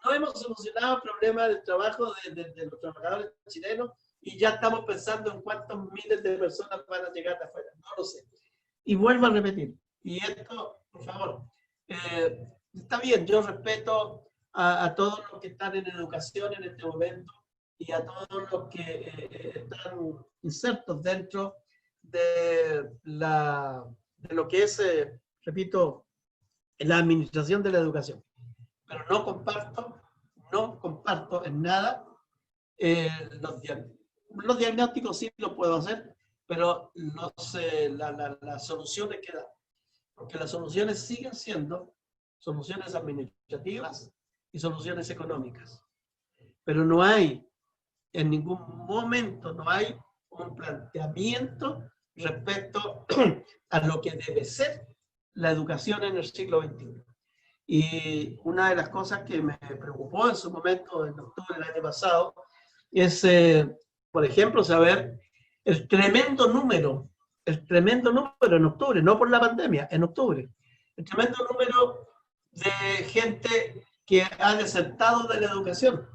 No hemos solucionado el problema del trabajo de los trabajadores chilenos y ya estamos pensando en cuántos miles de personas van a llegar de afuera. No lo sé. Y vuelvo a repetir, y esto, por favor, está bien, yo respeto a todos los que están en educación en este momento y a todos los que están insertos dentro de lo que es, repito, la administración de la educación. Pero no comparto en nada los diagnósticos sí los puedo hacer, pero las soluciones que dan. Porque las soluciones siguen siendo soluciones administrativas y soluciones económicas. Pero no hay, en ningún momento, no hay un planteamiento respecto a lo que debe ser la educación en el siglo XXI. Y una de las cosas que me preocupó en su momento, en octubre del año pasado, es, por ejemplo, saber el tremendo número en octubre, no por la pandemia, en octubre, el tremendo número de gente que ha desertado de la educación,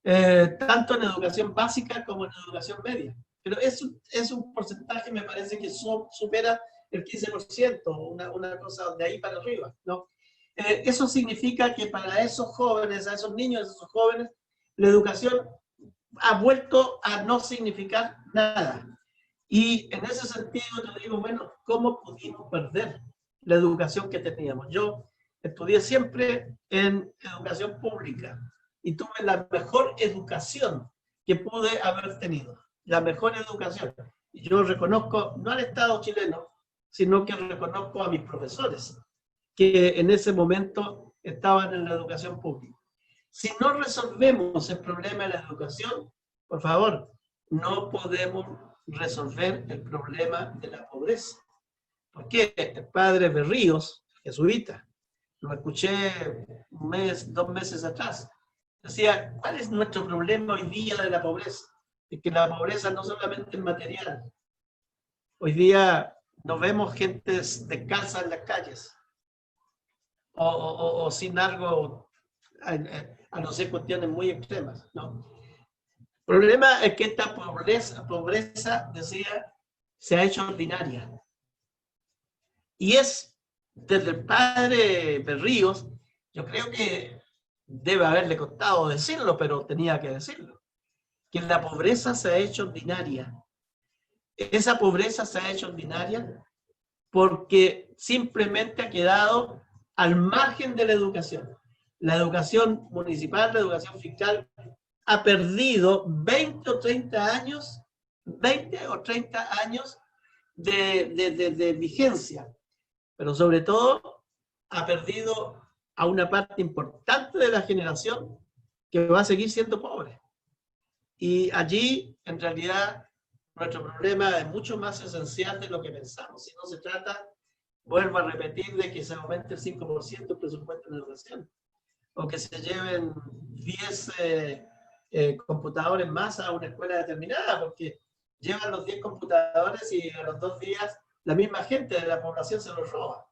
tanto en educación básica como en educación media. Pero es un porcentaje, me parece que supera el 15%, una cosa de ahí para arriba, ¿no? Eso significa que para esos jóvenes, a esos niños, a esos jóvenes, la educación ha vuelto a no significar nada. Y en ese sentido te digo, bueno, ¿cómo pudimos perder la educación que teníamos? Yo estudié siempre en educación pública y tuve la mejor educación que pude haber tenido, la mejor educación. Y yo reconozco, no al Estado chileno, sino que reconozco a mis profesores, que en ese momento estaban en la educación pública. Si no resolvemos el problema de la educación, por favor, no podemos resolver el problema de la pobreza. ¿Por qué? El padre Berríos, jesuita, lo escuché un mes, 2 meses atrás, decía, ¿cuál es nuestro problema hoy día de la pobreza? Es que la pobreza no solamente es material. Hoy día no vemos gente descalza en las calles o sin algo, a no ser cuestiones muy extremas, ¿no? El problema es que esta pobreza, decía, se ha hecho ordinaria. Y es, desde el padre Berríos, yo creo que debe haberle costado decirlo, pero tenía que decirlo, que la pobreza se ha hecho ordinaria. Esa pobreza se ha hecho ordinaria porque simplemente ha quedado al margen de la educación. La educación municipal, la educación fiscal, ha perdido 20 o 30 años de vigencia, pero sobre todo ha perdido a una parte importante de la generación que va a seguir siendo pobre. Y allí, en realidad, nuestro problema es mucho más esencial de lo que pensamos. Si no se trata, vuelvo a repetir, de que se aumente el 5% el presupuesto en educación, o que se lleven 10 computadores más a una escuela determinada, porque llevan los 10 computadores y a los 2 días la misma gente de la población se los roba.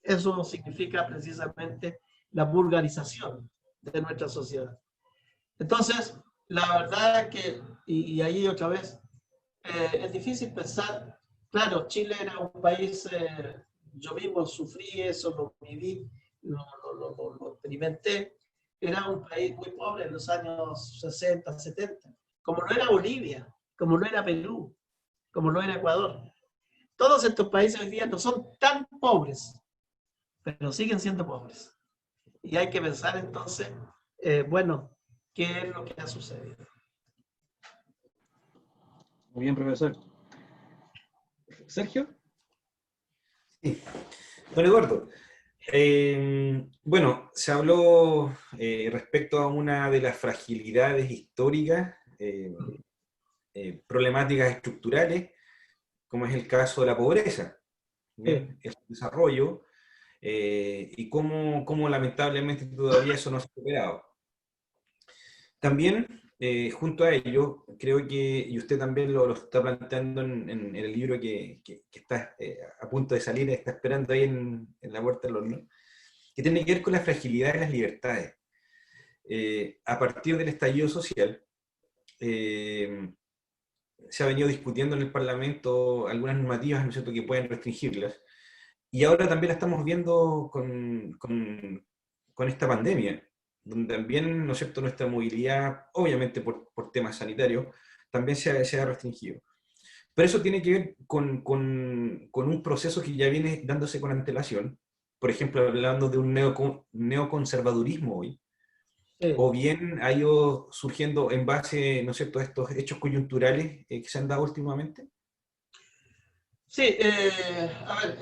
Eso significa precisamente la vulgarización de nuestra sociedad. Entonces, la verdad es que, y ahí otra vez, es difícil pensar, claro, Chile era un país, yo mismo sufrí eso, lo viví, lo experimenté, era un país muy pobre en los años 60, 70, como lo era Bolivia, como lo era Perú, como lo era Ecuador. Todos estos países hoy día no son tan pobres, pero siguen siendo pobres. Y hay que pensar entonces, bueno, ¿qué es lo que ha sucedido? Muy bien, profesor. ¿Sergio? Sí. Don Eduardo, bueno, se habló respecto a una de las fragilidades históricas problemáticas estructurales, como es el caso de la pobreza, ¿bien? El desarrollo, y cómo lamentablemente todavía eso no se ha superado. También, junto a ello, creo que, y usted también lo está planteando en el libro que está a punto de salir, está esperando ahí en la puerta del horno, que tiene que ver con la fragilidad de las libertades. A partir del estallido social, se ha venido discutiendo en el Parlamento algunas normativas, ¿no es cierto?, que pueden restringirlas, y ahora también la estamos viendo con esta pandemia, donde también, ¿no es cierto?, nuestra movilidad, obviamente por temas sanitarios, también se ha restringido. Pero eso tiene que ver con un proceso que ya viene dándose con antelación, por ejemplo, hablando de un neoconservadurismo hoy, o bien ha ido surgiendo en base, ¿no es cierto?, a estos hechos coyunturales que se han dado últimamente. Sí, a ver,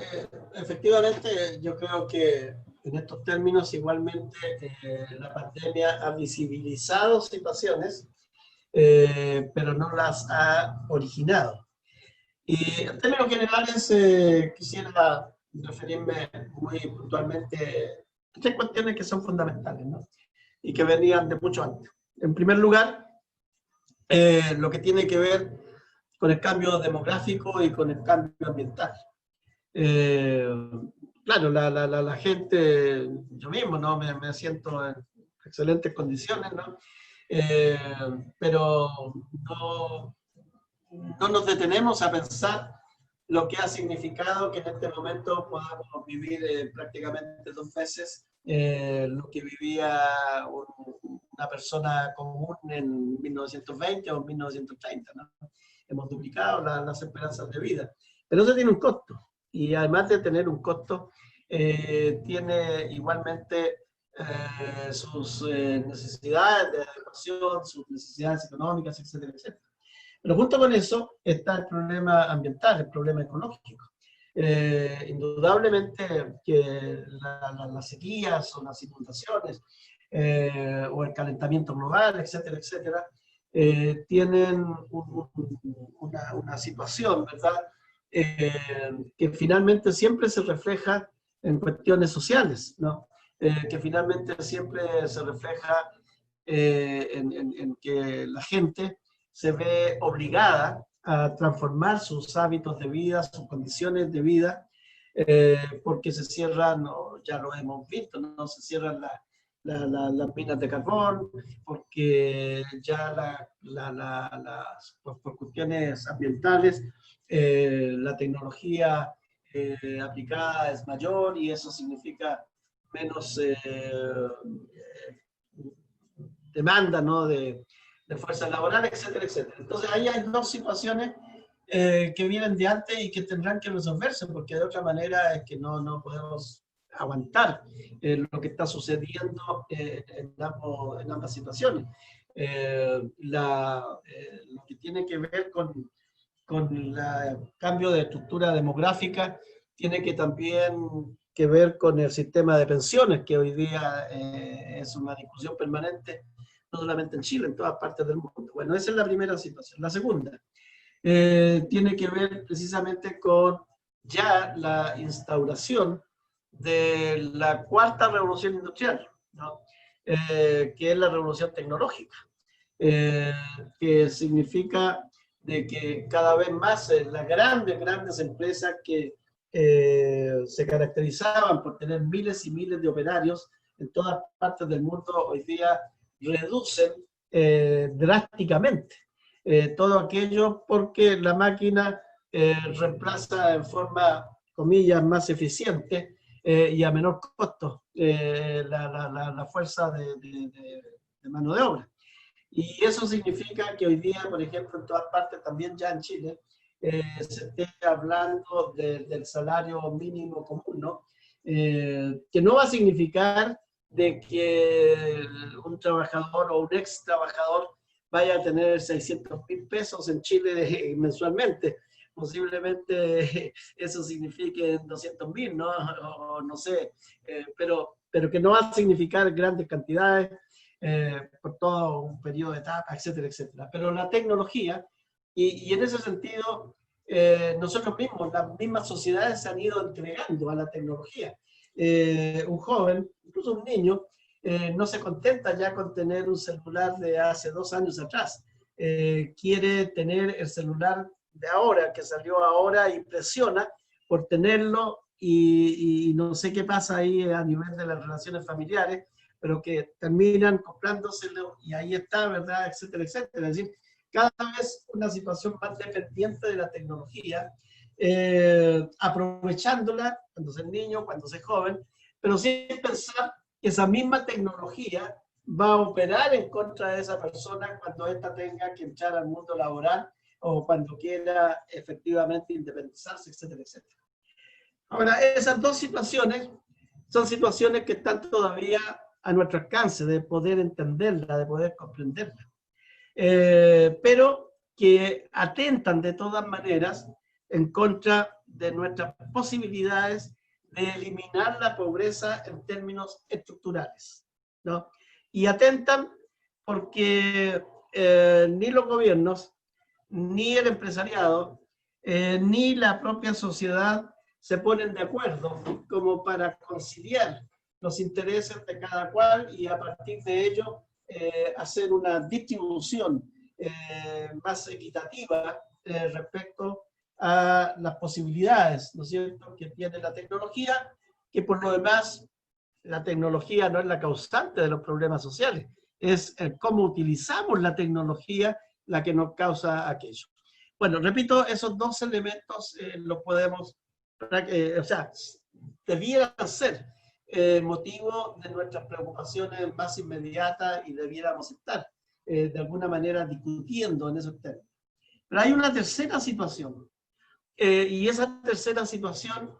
efectivamente yo creo que en estos términos igualmente la pandemia ha visibilizado situaciones, pero no las ha originado. Y en términos generales quisiera referirme muy puntualmente a tres cuestiones que son fundamentales, ¿no? Y que venían de mucho antes. En primer lugar, lo que tiene que ver con el cambio demográfico y con el cambio ambiental. Claro, la gente, yo mismo, ¿no? Me siento en excelentes condiciones, ¿no? Pero no nos detenemos a pensar lo que ha significado que en este momento podamos vivir prácticamente 2 veces lo que vivía una persona común en 1920 o 1930, ¿no? Hemos duplicado las esperanzas de vida. Pero eso tiene un costo. Y además de tener un costo, tiene igualmente sus necesidades de adecuación, sus necesidades económicas, etcétera, etcétera. Pero junto con eso está el problema ambiental, el problema ecológico. Indudablemente que las sequías o las inundaciones o el calentamiento global, etcétera, etcétera, tienen una situación, ¿verdad? Que finalmente siempre se refleja en cuestiones sociales, ¿no? Que finalmente siempre se refleja en que la gente se ve obligada a transformar sus hábitos de vida, sus condiciones de vida, porque se cierran, ya lo hemos visto, no se cierran las minas de carbón, porque ya por cuestiones ambientales, la tecnología aplicada es mayor y eso significa menos demanda, ¿no? de fuerza laboral, etcétera, etcétera. Entonces ahí hay 2 situaciones que vienen de antes y que tendrán que resolverse, porque de otra manera es que no podemos aguantar lo que está sucediendo en ambas situaciones. Lo que tiene que ver con el cambio de estructura demográfica tiene que también que ver con el sistema de pensiones, que hoy día es una discusión permanente, no solamente en Chile, en todas partes del mundo. Bueno, esa es la primera situación. La segunda tiene que ver precisamente con ya la instauración de la 4ª revolución industrial, ¿no? Que es la revolución tecnológica, que significa de que cada vez más las grandes empresas que se caracterizaban por tener miles y miles de operarios en todas partes del mundo, hoy día reducen drásticamente todo aquello porque la máquina reemplaza en forma, comillas, más eficiente y a menor costo la fuerza de mano de obra. Y eso significa que hoy día, por ejemplo, en todas partes, también ya en Chile, se esté hablando del salario mínimo común, ¿no? Que no va a significar de que un trabajador o un ex trabajador vaya a tener 600.000 pesos en Chile mensualmente. Posiblemente eso signifique 200.000, ¿no? O no sé, pero que no va a significar grandes cantidades por todo un periodo de etapa, etcétera, etcétera. Pero la tecnología Y en ese sentido, nosotros mismos, las mismas sociedades se han ido entregando a la tecnología. Un joven, incluso un niño, no se contenta ya con tener un celular de hace 2 años atrás. Quiere tener el celular de ahora, que salió ahora, y presiona por tenerlo, y no sé qué pasa ahí a nivel de las relaciones familiares, pero que terminan comprándoselo y ahí está, ¿verdad? Etcétera, etcétera. Es decir, cada vez una situación más dependiente de la tecnología, aprovechándola cuando se es niño, cuando se es joven, pero sin pensar que esa misma tecnología va a operar en contra de esa persona cuando ésta tenga que entrar al mundo laboral o cuando quiera efectivamente independizarse, etcétera, etcétera. Ahora, esas dos situaciones son situaciones que están todavía a nuestro alcance de poder entenderla, de poder comprenderla, pero que atentan de todas maneras en contra de nuestras posibilidades de eliminar la pobreza en términos estructurales, ¿no? Y atentan porque ni los gobiernos, ni el empresariado, ni la propia sociedad se ponen de acuerdo como para conciliar los intereses de cada cual y a partir de ello hacer una distribución más equitativa respecto a las posibilidades, ¿no es cierto?, que tiene la tecnología, que por lo demás la tecnología no es la causante de los problemas sociales, es cómo utilizamos la tecnología la que nos causa aquello. Bueno, repito, esos dos elementos los podemos, o sea, debieran ser motivo de nuestras preocupaciones más inmediatas y debiéramos estar de alguna manera discutiendo en esos términos. Pero hay una tercera situación, y esa tercera situación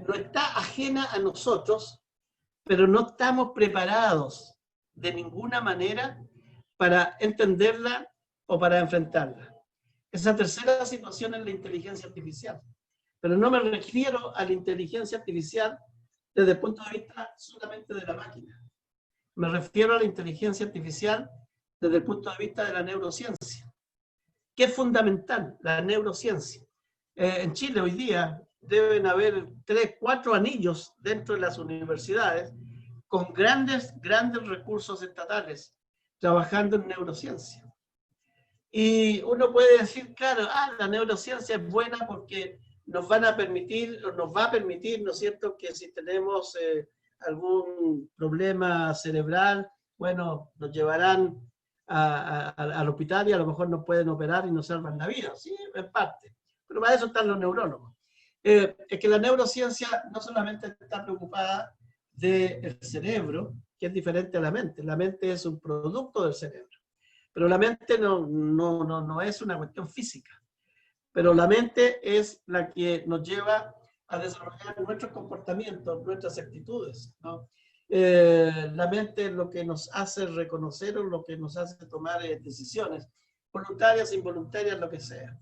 no está ajena a nosotros, pero no estamos preparados de ninguna manera para entenderla o para enfrentarla. Esa tercera situación es la inteligencia artificial, pero no me refiero a la inteligencia artificial desde el punto de vista solamente de la máquina. Me refiero a la inteligencia artificial desde el punto de vista de la neurociencia, que es fundamental, la neurociencia. En Chile hoy día deben haber 3, 4 anillos dentro de las universidades con grandes recursos estatales trabajando en neurociencia. Y uno puede decir, claro, la neurociencia es buena porque nos va a permitir, ¿no es cierto?, que si tenemos algún problema cerebral, bueno, nos llevarán al hospital y a lo mejor nos pueden operar y nos salvan la vida. Sí, en parte. Pero para eso están los neurólogos. Es que la neurociencia no solamente está preocupada del cerebro, que es diferente a la mente. La mente es un producto del cerebro. Pero la mente no es una cuestión física. Pero la mente es la que nos lleva a desarrollar nuestros comportamientos, nuestras actitudes, ¿no? La mente es lo que nos hace reconocer o lo que nos hace tomar decisiones, voluntarias, involuntarias, lo que sea.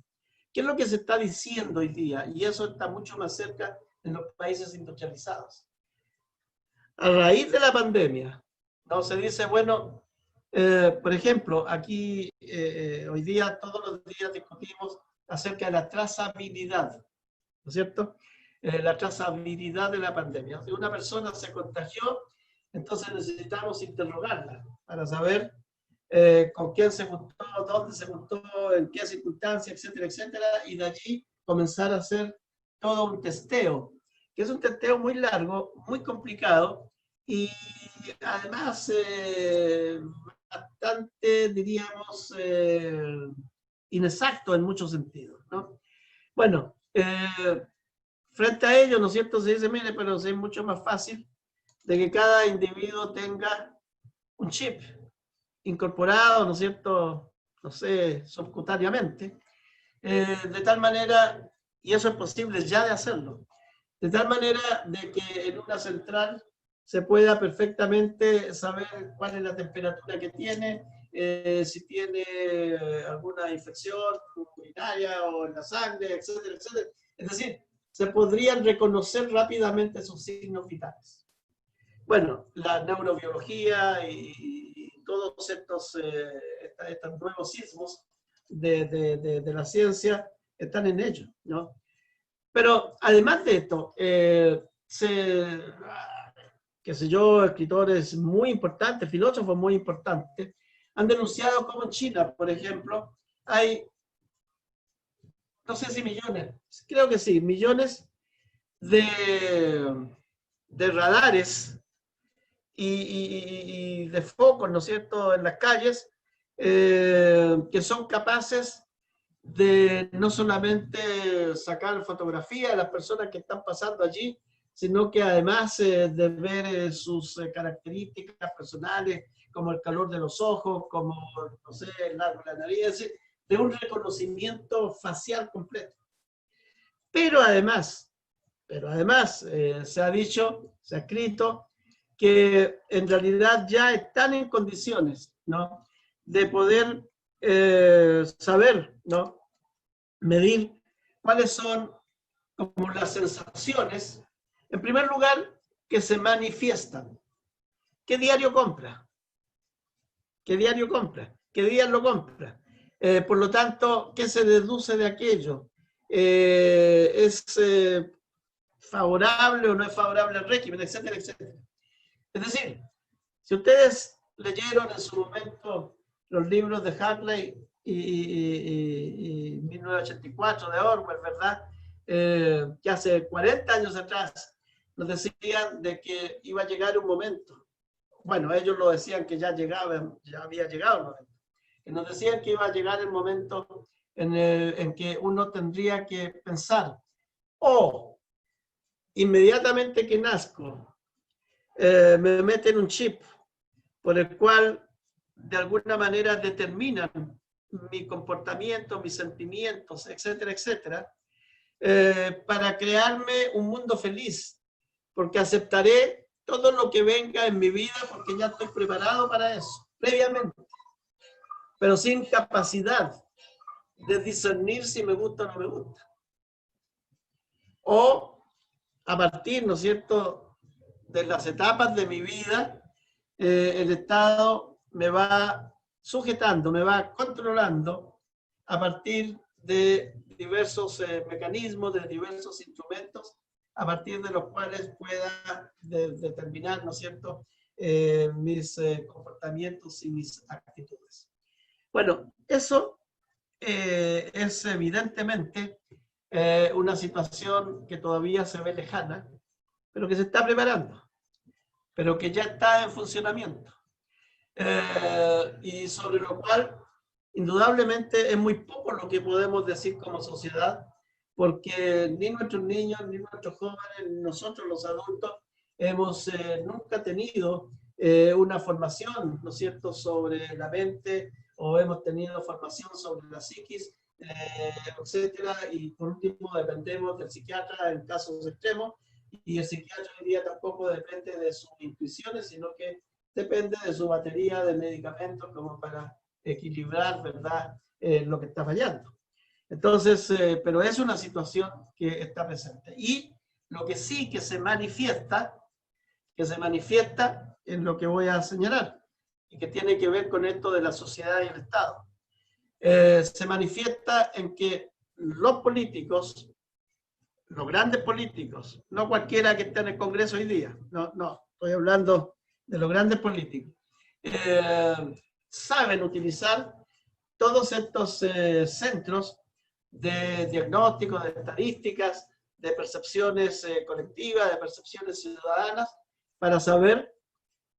¿Qué es lo que se está diciendo hoy día? Y eso está mucho más cerca en los países industrializados. A raíz de la pandemia, ¿no? Se dice, bueno, por ejemplo, aquí hoy día, todos los días discutimos acerca de la trazabilidad, ¿no es cierto? La trazabilidad de la pandemia. Si una persona se contagió, entonces necesitamos interrogarla para saber con quién se juntó, dónde se juntó, en qué circunstancias, etcétera, etcétera, y de allí comenzar a hacer todo un testeo, que es un testeo muy largo, muy complicado, y además bastante, diríamos, inexacto en muchos sentidos, ¿no? Bueno, frente a ello, ¿no es cierto?, se dice, mire, pero es mucho más fácil de que cada individuo tenga un chip incorporado, ¿no es cierto?, no sé, subcutáneamente, de tal manera, y eso es posible ya de hacerlo, de tal manera de que en una central se pueda perfectamente saber cuál es la temperatura que tiene, si tiene alguna infección urinaria o en la sangre, etcétera, etcétera. Es decir, se podrían reconocer rápidamente sus signos vitales. Bueno, la neurobiología y todos estos nuevos sismos de la ciencia están en ello, ¿no? Pero además de esto, qué sé yo, escritores muy importantes, filósofos muy importantes, han denunciado cómo en China, por ejemplo, hay, no sé si millones, creo que sí, millones de radares y de focos, ¿no es cierto?, en las calles, que son capaces de no solamente sacar fotografía de las personas que están pasando allí, sino que además de ver sus características personales, como el calor de los ojos, como, no sé, el largo de la nariz, de un reconocimiento facial completo. Pero además se ha dicho, se ha escrito, que en realidad ya están en condiciones, ¿no?, de poder saber, ¿no?, medir cuáles son como las sensaciones, en primer lugar, que se manifiestan. ¿Qué diario compra? ¿Qué diario compra? ¿Qué día lo compra? Por lo tanto, ¿qué se deduce de aquello? ¿Es favorable o no es favorable al régimen, etcétera, etcétera? Es decir, si ustedes leyeron en su momento los libros de Huxley y 1984 de Orwell, ¿verdad? Que hace 40 años atrás nos decían de que iba a llegar un momento. Bueno, ellos lo decían que ya había llegado el momento. Que nos decían que iba a llegar el momento en que uno tendría que pensar, o inmediatamente que nazco, me meten un chip por el cual de alguna manera determinan mi comportamiento, mis sentimientos, etcétera, etcétera, para crearme un mundo feliz, porque aceptaré todo lo que venga en mi vida porque ya estoy preparado para eso, previamente, pero sin capacidad de discernir si me gusta o no me gusta. O a partir, ¿no es cierto?, de las etapas de mi vida, el Estado me va sujetando, me va controlando a partir de diversos mecanismos, de diversos instrumentos, a partir de los cuales pueda determinar, ¿no es cierto?, mis comportamientos y mis actitudes. Bueno, eso es evidentemente una situación que todavía se ve lejana, pero que se está preparando, pero que ya está en funcionamiento. Y sobre lo cual, indudablemente, es muy poco lo que podemos decir como sociedad, porque ni nuestros niños, ni nuestros jóvenes, ni nosotros los adultos, hemos nunca tenido una formación, ¿no es cierto?, sobre la mente, o hemos tenido formación sobre la psiquis, etcétera, y por último dependemos del psiquiatra en casos extremos, y el psiquiatra hoy día tampoco depende de sus intuiciones, sino que depende de su batería de medicamentos como para equilibrar, ¿verdad?, lo que está fallando. Entonces, pero es una situación que está presente. Y lo que sí que se manifiesta es lo que voy a señalar, y que tiene que ver con esto de la sociedad y el Estado. Se manifiesta en que los políticos, los grandes políticos, no cualquiera que esté en el Congreso hoy día, no, estoy hablando de los grandes políticos, saben utilizar todos estos centros de diagnóstico, de estadísticas, de percepciones colectivas, de percepciones ciudadanas, para saber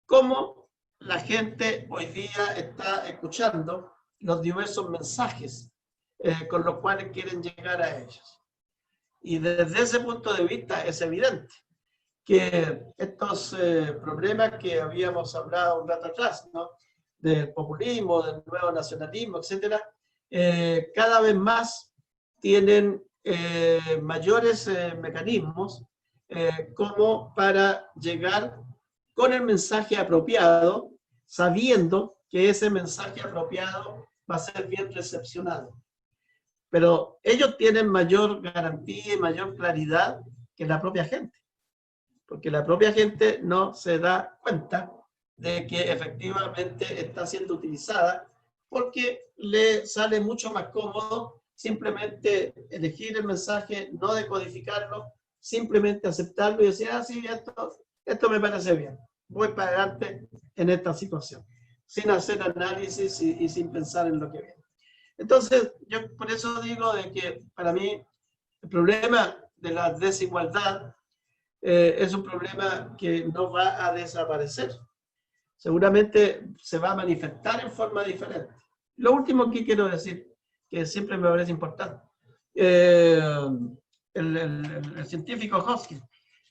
cómo la gente hoy día está escuchando los diversos mensajes con los cuales quieren llegar a ellos. Y desde ese punto de vista es evidente que estos problemas que habíamos hablado un rato atrás, ¿no?, del populismo, del nuevo nacionalismo, etcétera, cada vez más tienen mayores mecanismos como para llegar con el mensaje apropiado, sabiendo que ese mensaje apropiado va a ser bien recepcionado. Pero ellos tienen mayor garantía y mayor claridad que la propia gente, porque la propia gente no se da cuenta de que efectivamente está siendo utilizada porque le sale mucho más cómodo simplemente elegir el mensaje, no decodificarlo, simplemente aceptarlo y decir, ah, sí, esto me parece bien, voy para adelante en esta situación, sin hacer análisis y sin pensar en lo que viene. Entonces, yo por eso digo de que para mí el problema de la desigualdad es un problema que no va a desaparecer. Seguramente se va a manifestar en forma diferente. Lo último que quiero decir, que siempre me parece importante, el científico Hoskin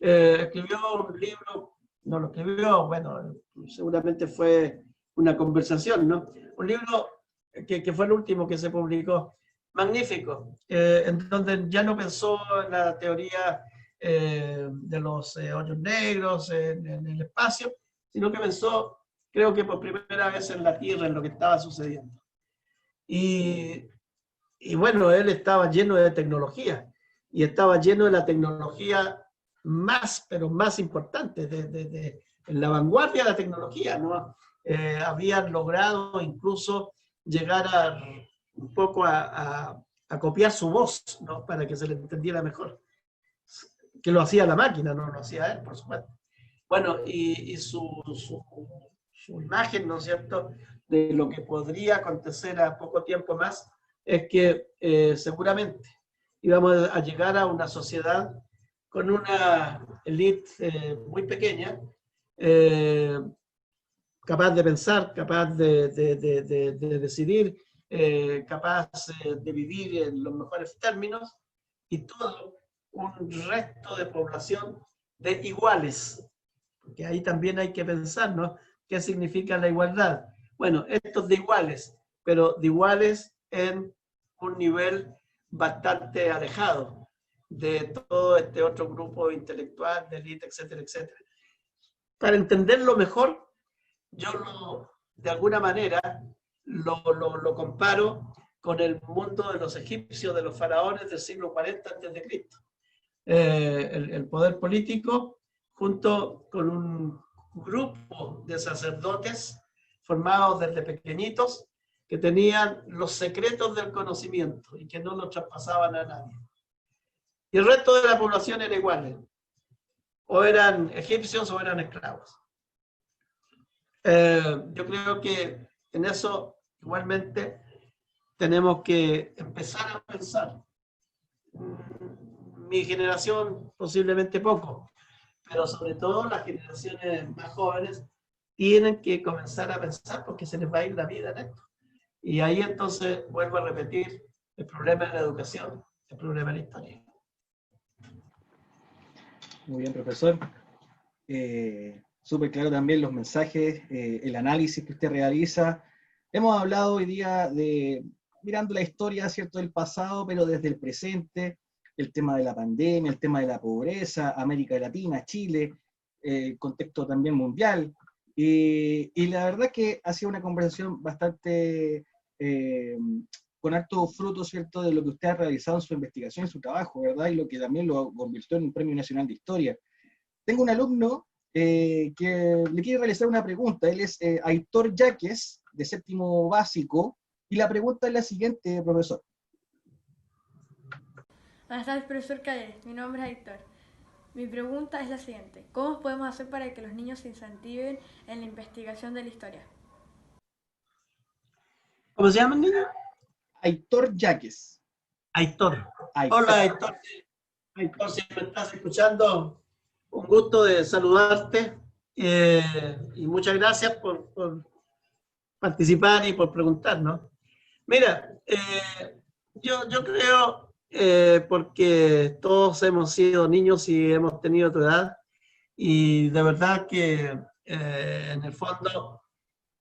escribió un libro, no lo escribió, bueno, seguramente fue una conversación, ¿no? Un libro que fue el último que se publicó, magnífico, en donde ya no pensó en la teoría de los hoyos negros en el espacio, sino que pensó, creo que por primera vez en la Tierra, en lo que estaba sucediendo. Y bueno, él estaba lleno de tecnología, y estaba lleno de la tecnología más, pero más importante, en la vanguardia de la tecnología, ¿no? Habían logrado incluso llegar un poco a copiar su voz, ¿no? Para que se le entendiera mejor. Que lo hacía la máquina, no lo hacía él, por supuesto. Bueno, y su imagen, ¿no es cierto?, de lo que podría acontecer a poco tiempo más, es que seguramente íbamos a llegar a una sociedad con una élite muy pequeña, capaz de pensar, capaz de decidir, capaz de vivir en los mejores términos, y todo un resto de población de iguales. Porque ahí también hay que pensar, ¿no? ¿Qué significa la igualdad? Bueno, estos de iguales, pero de iguales en un nivel bastante alejado de todo este otro grupo intelectual, de élite, etcétera, etcétera. Para entenderlo mejor, yo de alguna manera lo comparo con el mundo de los egipcios, de los faraones del siglo 40 a.C. El poder político junto con un grupo de sacerdotes formados desde pequeñitos que tenían los secretos del conocimiento y que no los traspasaban a nadie. Y el resto de la población era igual, o eran egipcios o eran esclavos. Yo creo que en eso igualmente tenemos que empezar a pensar. Mi generación posiblemente poco, pero sobre todo las generaciones más jóvenes tienen que comenzar a pensar porque se les va a ir la vida en esto. Y ahí entonces vuelvo a repetir el problema de la educación, el problema de la historia. Muy bien, profesor. Súper claro también los mensajes, el análisis que usted realiza. Hemos hablado hoy día de mirando la historia, ¿cierto?, del pasado, pero desde el presente, el tema de la pandemia, el tema de la pobreza, América Latina, Chile, el contexto también mundial. Y la verdad que ha sido una conversación bastante con harto fruto, ¿cierto?, de lo que usted ha realizado en su investigación, en su trabajo, ¿verdad? Y lo que también lo convirtió en un Premio Nacional de Historia. Tengo un alumno que le quiere realizar una pregunta. Él es Aitor Yaques, de séptimo básico, y la pregunta es la siguiente, profesor. Buenas tardes, profesor Calles. Mi nombre es Aitor. Mi pregunta es la siguiente. ¿Cómo podemos hacer para que los niños se incentiven en la investigación de la historia? ¿Cómo se llama el niño? Aitor Yaques. Aitor. Hola, Aitor. Aitor, si me estás escuchando, un gusto de saludarte y muchas gracias por participar y por preguntar, ¿no? Mira, yo creo, porque todos hemos sido niños y hemos tenido tu edad, y de verdad que en el fondo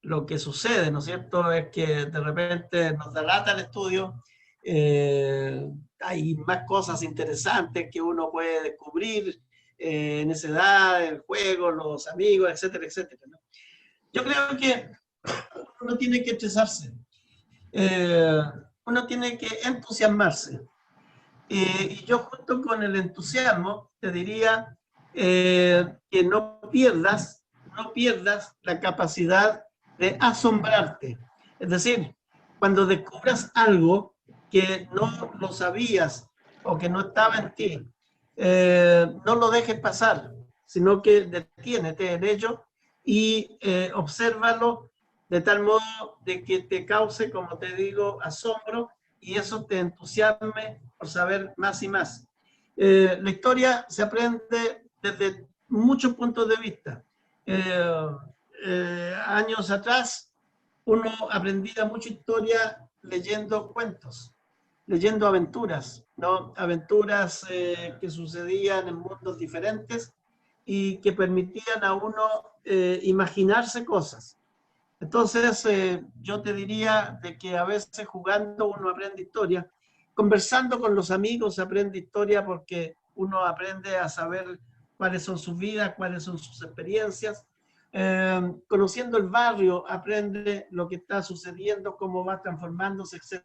lo que sucede, ¿no es cierto?, es que de repente nos delata el estudio, hay más cosas interesantes que uno puede descubrir en esa edad, el juego, los amigos, etcétera, etcétera, ¿no? Yo creo que uno tiene que estresarse, uno tiene que entusiasmarse, y yo junto con el entusiasmo te diría que no pierdas la capacidad de asombrarte. Es decir, cuando descubras algo que no lo sabías o que no estaba en ti, no lo dejes pasar, sino que detiénete en ello y obsérvalo de tal modo de que te cause, como te digo, asombro y eso te entusiasme por saber más y más. La historia se aprende desde muchos puntos de vista. Años atrás, uno aprendía mucha historia leyendo cuentos, leyendo aventuras, ¿no? Aventuras que sucedían en mundos diferentes y que permitían a uno imaginarse cosas. Entonces, yo te diría de que a veces jugando uno aprende historia, conversando con los amigos se aprende historia porque uno aprende a saber cuáles son sus vidas, cuáles son sus experiencias. Conociendo el barrio, aprende lo que está sucediendo, cómo va transformándose, etc.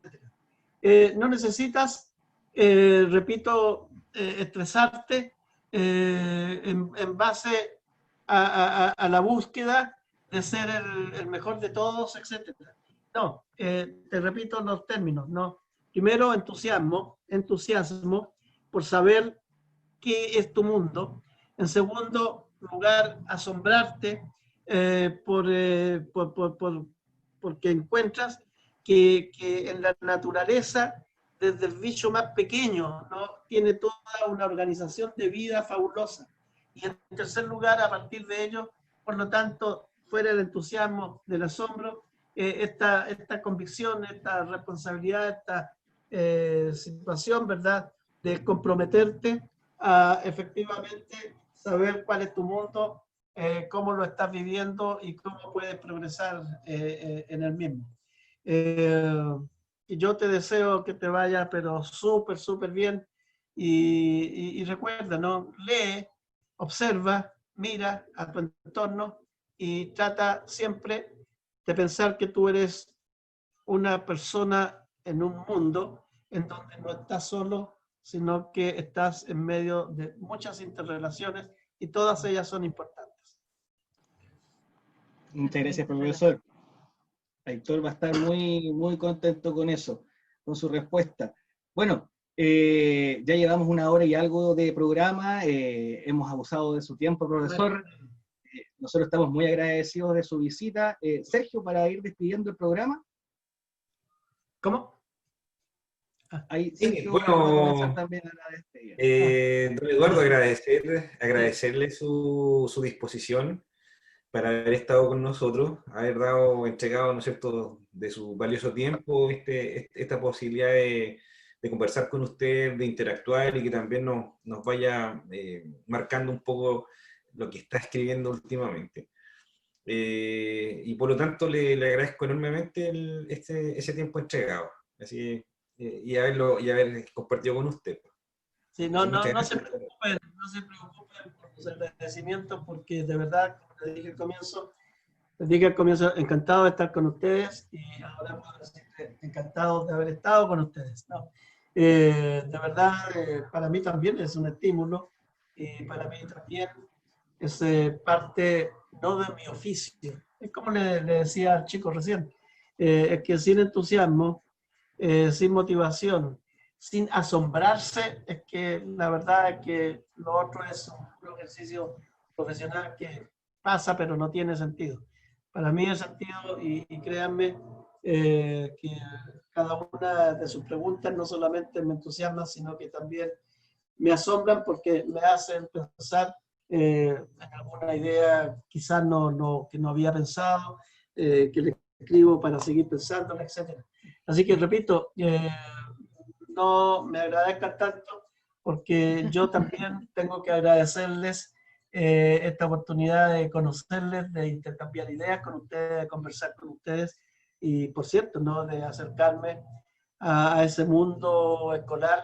No necesitas, repito, estresarte en base a la búsqueda de ser el mejor de todos, etc. No, te repito los términos, ¿no? Primero, entusiasmo por saber qué es tu mundo. En segundo lugar, asombrarte porque encuentras que en la naturaleza, desde el bicho más pequeño, ¿no? Tiene toda una organización de vida fabulosa. Y en tercer lugar, a partir de ello, por lo tanto, fuera el entusiasmo del asombro, esta convicción, esta responsabilidad, esta situación, ¿verdad?, de comprometerte a efectivamente saber cuál es tu mundo, cómo lo estás viviendo y cómo puedes progresar en el mismo. Y yo te deseo que te vaya, pero súper, súper bien. Y recuerda, ¿no? Lee, observa, mira a tu entorno y trata siempre de pensar que tú eres una persona en un mundo en donde no estás solo, sino que estás en medio de muchas interrelaciones y todas ellas son importantes. Muchas gracias, profesor. Aitor va a estar muy, muy contento con eso, con su respuesta. Bueno, ya llevamos 1 hora y algo de programa, hemos abusado de su tiempo, profesor. Nosotros estamos muy agradecidos de su visita. Sergio, para ir despidiendo el programa. ¿Cómo? Ahí, Sí, Sergio, bueno, también a la despedida. don Eduardo, agradecerle su disposición para haber estado con nosotros, haber entregado, ¿no es cierto?, de su valioso tiempo, esta posibilidad de conversar con usted, de interactuar y que también nos vaya marcando un poco lo que está escribiendo últimamente. Y por lo tanto le agradezco enormemente ese tiempo entregado, así, y haber compartido con usted. Sí, no se preocupen por los agradecimientos, porque de verdad, como les dije al comienzo, encantado de estar con ustedes y ahora puedo decirles encantado de haber estado con ustedes, ¿no? De verdad, para mí también es un estímulo y para mí también es parte no de mi oficio. Es como le decía al chico recién, es que sin entusiasmo, sin motivación, sin asombrarse, es que la verdad es que lo otro es un ejercicio profesional que pasa pero no tiene sentido. Para mí es sentido y créanme que cada una de sus preguntas no solamente me entusiasma, sino que también me asombran porque me hacen pensar en alguna idea quizás que no había pensado, que le escribo para seguir pensando, etc. Así que repito, no me agradezcan tanto porque yo también tengo que agradecerles esta oportunidad de conocerles, de intercambiar ideas con ustedes, de conversar con ustedes y, por cierto, ¿no?, de acercarme a ese mundo escolar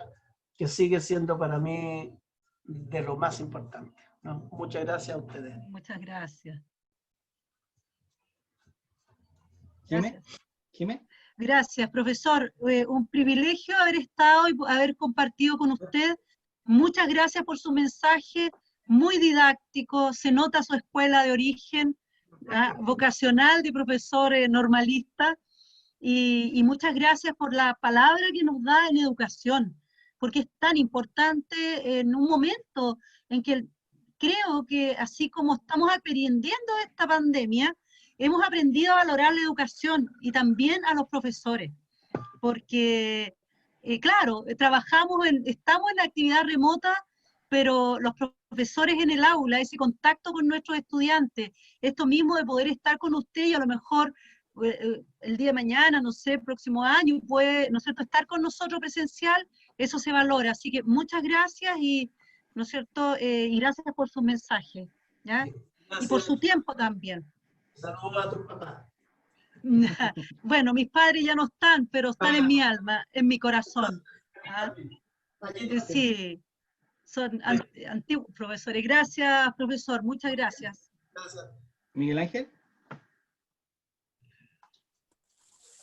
que sigue siendo para mí de lo más importante, ¿no? Muchas gracias a ustedes. Muchas gracias. ¿Jimé? Gracias, profesor. Un privilegio haber estado y haber compartido con usted. Muchas gracias por su mensaje, muy didáctico, se nota su escuela de origen, vocacional de profesor normalista, y muchas gracias por la palabra que nos da en educación, porque es tan importante en un momento en que creo que así como estamos aprendiendo esta pandemia, hemos aprendido a valorar la educación y también a los profesores, porque, claro, estamos en la actividad remota, pero los profesores en el aula, ese contacto con nuestros estudiantes, esto mismo de poder estar con usted y a lo mejor el día de mañana, no sé, próximo año, puede, ¿no es cierto?, estar con nosotros presencial, eso se valora. Así que muchas gracias y, ¿no es cierto?, y gracias por sus mensajes, ¿ya? Y por su tiempo también. Saludos a tu papá. Bueno, mis padres ya no están, pero están en mi alma, en mi corazón. ¿Ah? Sí, son antiguos profesores. Gracias, profesor, muchas gracias. Gracias. Miguel Ángel.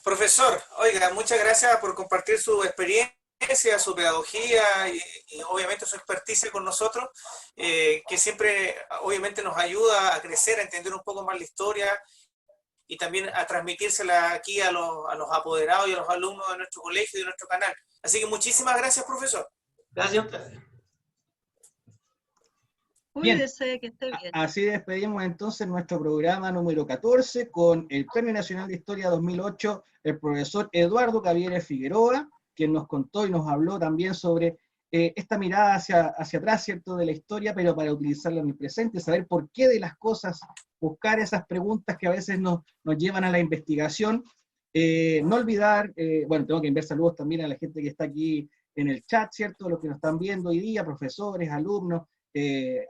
Profesor, oiga, muchas gracias por compartir su experiencia, su pedagogía y obviamente su experticia con nosotros, que siempre obviamente nos ayuda a crecer, a entender un poco más la historia y también a transmitírsela aquí a los apoderados y a los alumnos de nuestro colegio y de nuestro canal. Así que muchísimas gracias, profesor. Gracias a ustedes. Cuídese, que esté bien. Así despedimos entonces nuestro programa número 14 con el Premio Nacional de Historia 2008, el profesor Eduardo Cavieres Figueroa, quien nos contó y nos habló también sobre esta mirada hacia atrás, ¿cierto?, de la historia, pero para utilizarla en el presente, saber por qué de las cosas, buscar esas preguntas que a veces nos llevan a la investigación. No olvidar, bueno, tengo que enviar saludos también a la gente que está aquí en el chat, ¿cierto?, los que nos están viendo hoy día, profesores, alumnos,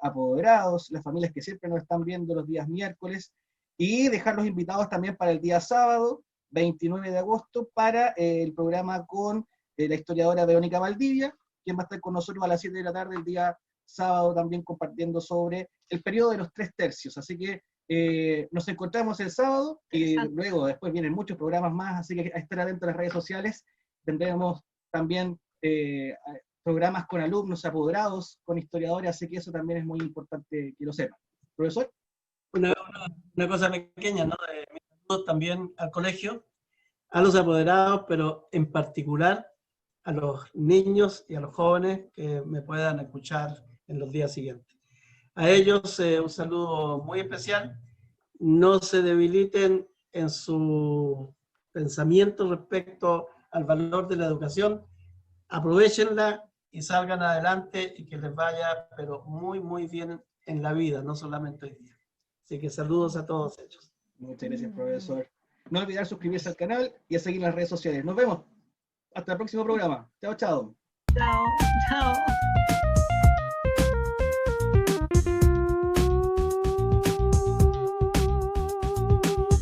apoderados, las familias que siempre nos están viendo los días miércoles, y dejar los invitados también para el día sábado, 29 de agosto, para el programa con la historiadora Verónica Valdivia, quien va a estar con nosotros a las 7 de la tarde el día sábado también compartiendo sobre el periodo de los 3 tercios. Así que nos encontramos el sábado y luego después vienen muchos programas más, así que a estar atentos a las redes sociales. Tendremos también programas con alumnos, apoderados, con historiadores, así que eso también es muy importante que lo sepan. Profesor. Una cosa pequeña, ¿no? Mis saludos también al colegio, a los apoderados, pero en particular a los niños y a los jóvenes que me puedan escuchar en los días siguientes. A ellos un saludo muy especial. No se debiliten en su pensamiento respecto al valor de la educación. Aprovechenla y salgan adelante y que les vaya, pero muy, muy bien en la vida, no solamente hoy día. Así que saludos a todos ellos. Muchas gracias, profesor. No olvidar suscribirse al canal y a seguir las redes sociales. Nos vemos. Hasta el próximo programa. Chao, chao. Chao, chao.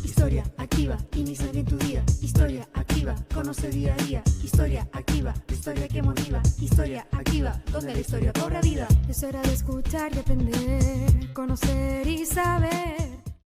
Historia activa, inicia bien tu día. Historia activa, conoce día a día. Historia activa, la historia que motiva. Historia activa, donde la historia cobra vida. Es hora de escuchar y aprender, conocer y saber.